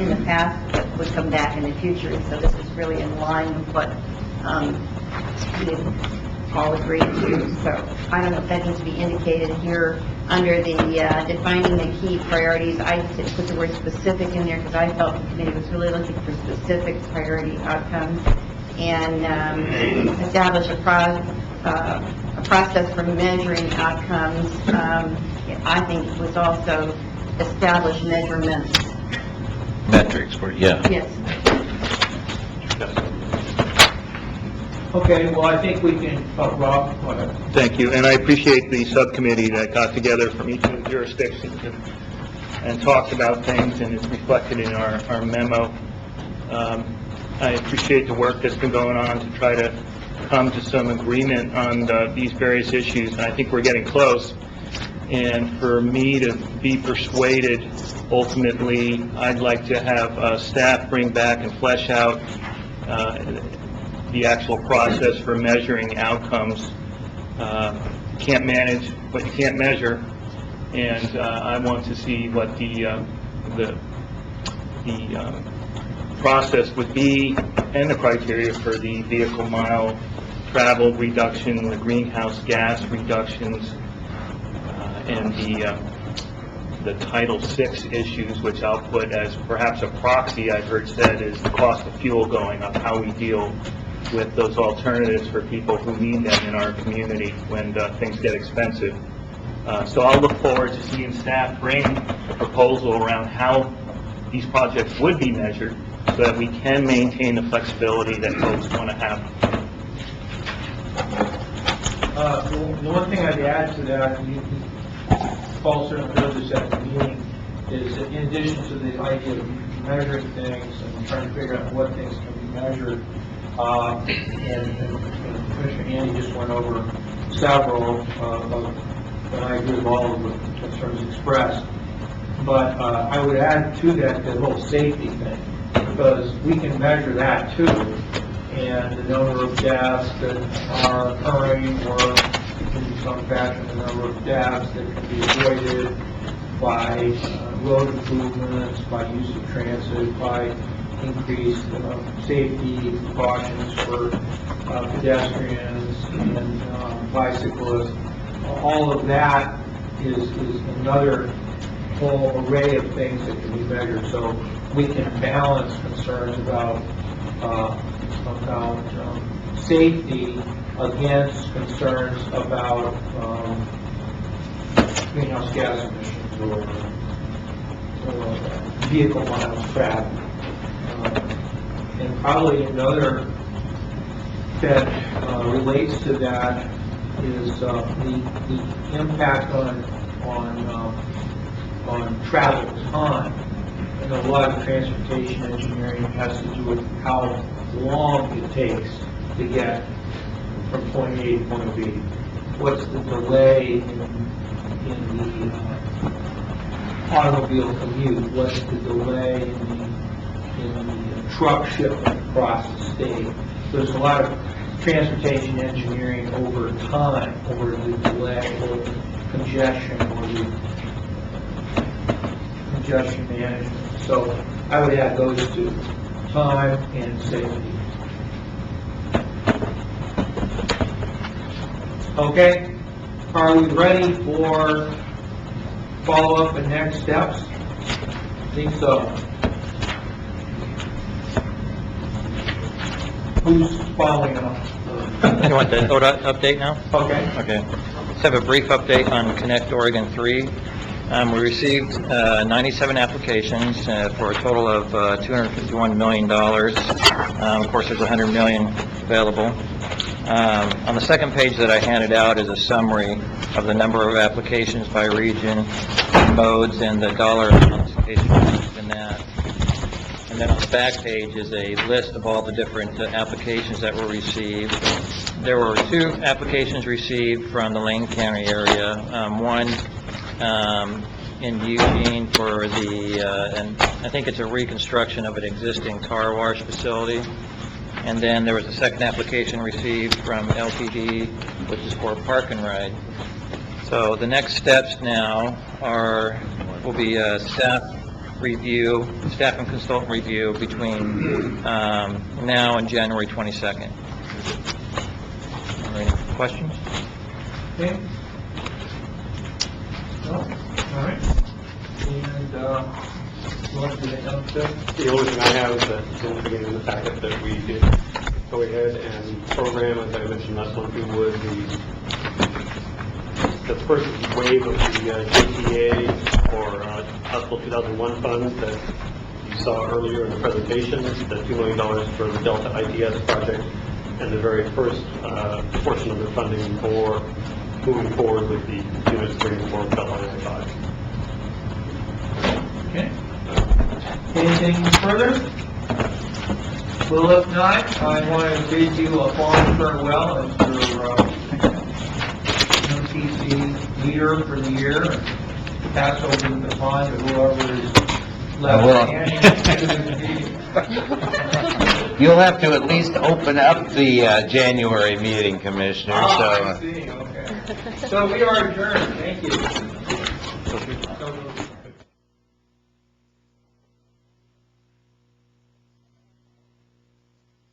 the past, but would come back in the future. So this is really in line with what we had all agreed to. So I don't know if that needs to be indicated here under the defining the key priorities. I put the word specific in there because I felt the committee was really looking for specific priority outcomes, and establish a process for measuring outcomes. I think it was also establish measurements. Metrics, yeah. Yes. Okay, well, I think we can, Rob, go ahead. Thank you, and I appreciate the subcommittee that got together from each of the jurisdictions and talked about things, and it's reflected in our memo. I appreciate the work that's been going on to try to come to some agreement on these various issues, and I think we're getting close. And for me to be persuaded, ultimately, I'd like to have staff bring back and flesh out the actual process for measuring outcomes. You can't manage what you can't measure, and I want to see what the process would be and the criteria for the vehicle mile travel reduction, the greenhouse gas reductions, and the Title VI issues, which I'll put as perhaps a proxy, I've heard said, is the cost of fuel going up, how we deal with those alternatives for people who need them in our community when things get expensive. So I'll look forward to seeing staff bring a proposal around how these projects would be measured so that we can maintain the flexibility that folks want to have. The one thing I'd add to that, Paul certainly knows this at the meeting, is that in addition to the idea of measuring things and trying to figure out what things can be measured, and Commissioner Andy just went over several and I agree with all of the concerns expressed. But I would add to that the whole safety thing, because we can measure that too, and the number of deaths that are occurring, or in some fashion, the number of deaths that can be avoided by road improvements, by use of transit, by increased safety precautions for pedestrians and bicyclists. All of that is another whole array of things that can be measured. So we can balance concerns about safety against concerns about greenhouse gas emissions or vehicle miles traveled. And probably another that relates to that is the impact on travel time. And a lot of transportation engineering has to do with how long it takes to get from point A to point B. What's the delay in the automobile commute? What's the delay in the truck shipment across the state? There's a lot of transportation engineering over time, over the delay or the congestion or the congestion management. So I would add those two, time and safety. Okay, are we ready for follow-up and next steps? I think so. Who's following up? You want the ODOT update now? Okay. Okay. Let's have a brief update on Connect Oregon 3. We received 97 applications for a total of $251 million. Of course, there's $100 million available. On the second page that I handed out is a summary of the number of applications by region, modes, and the dollar amounts in case you're interested in that. And then on the back page is a list of all the different applications that were received. There were 2 applications received from the Lane County area. One in Eugene for and I think it's a reconstruction of an existing car wash facility. And then there was a second application received from LTD, which is for a park and ride. So the next steps now will be staff and consultant review between now and January 22nd. Any questions? Okay. No? All right. And, what did they come to? The only thing I have is that, don't forget in the packet that we did go ahead and program, as I mentioned last month, we would, the first wave of the JTA or Hospital 2001 funds that you saw earlier in the presentation, the $2 million for the Delta ITS project, and the very first portion of the funding for moving forward with the units 3 and 4 Beltline I-5. Okay. Anything further? Well, if not, I want to bid you a fond farewell as your MTC leader for the year, and pass over the baton to whoever is left standing. You'll have to at least open up the January meeting, Commissioner, I see, okay. So we are adjourned, thank you.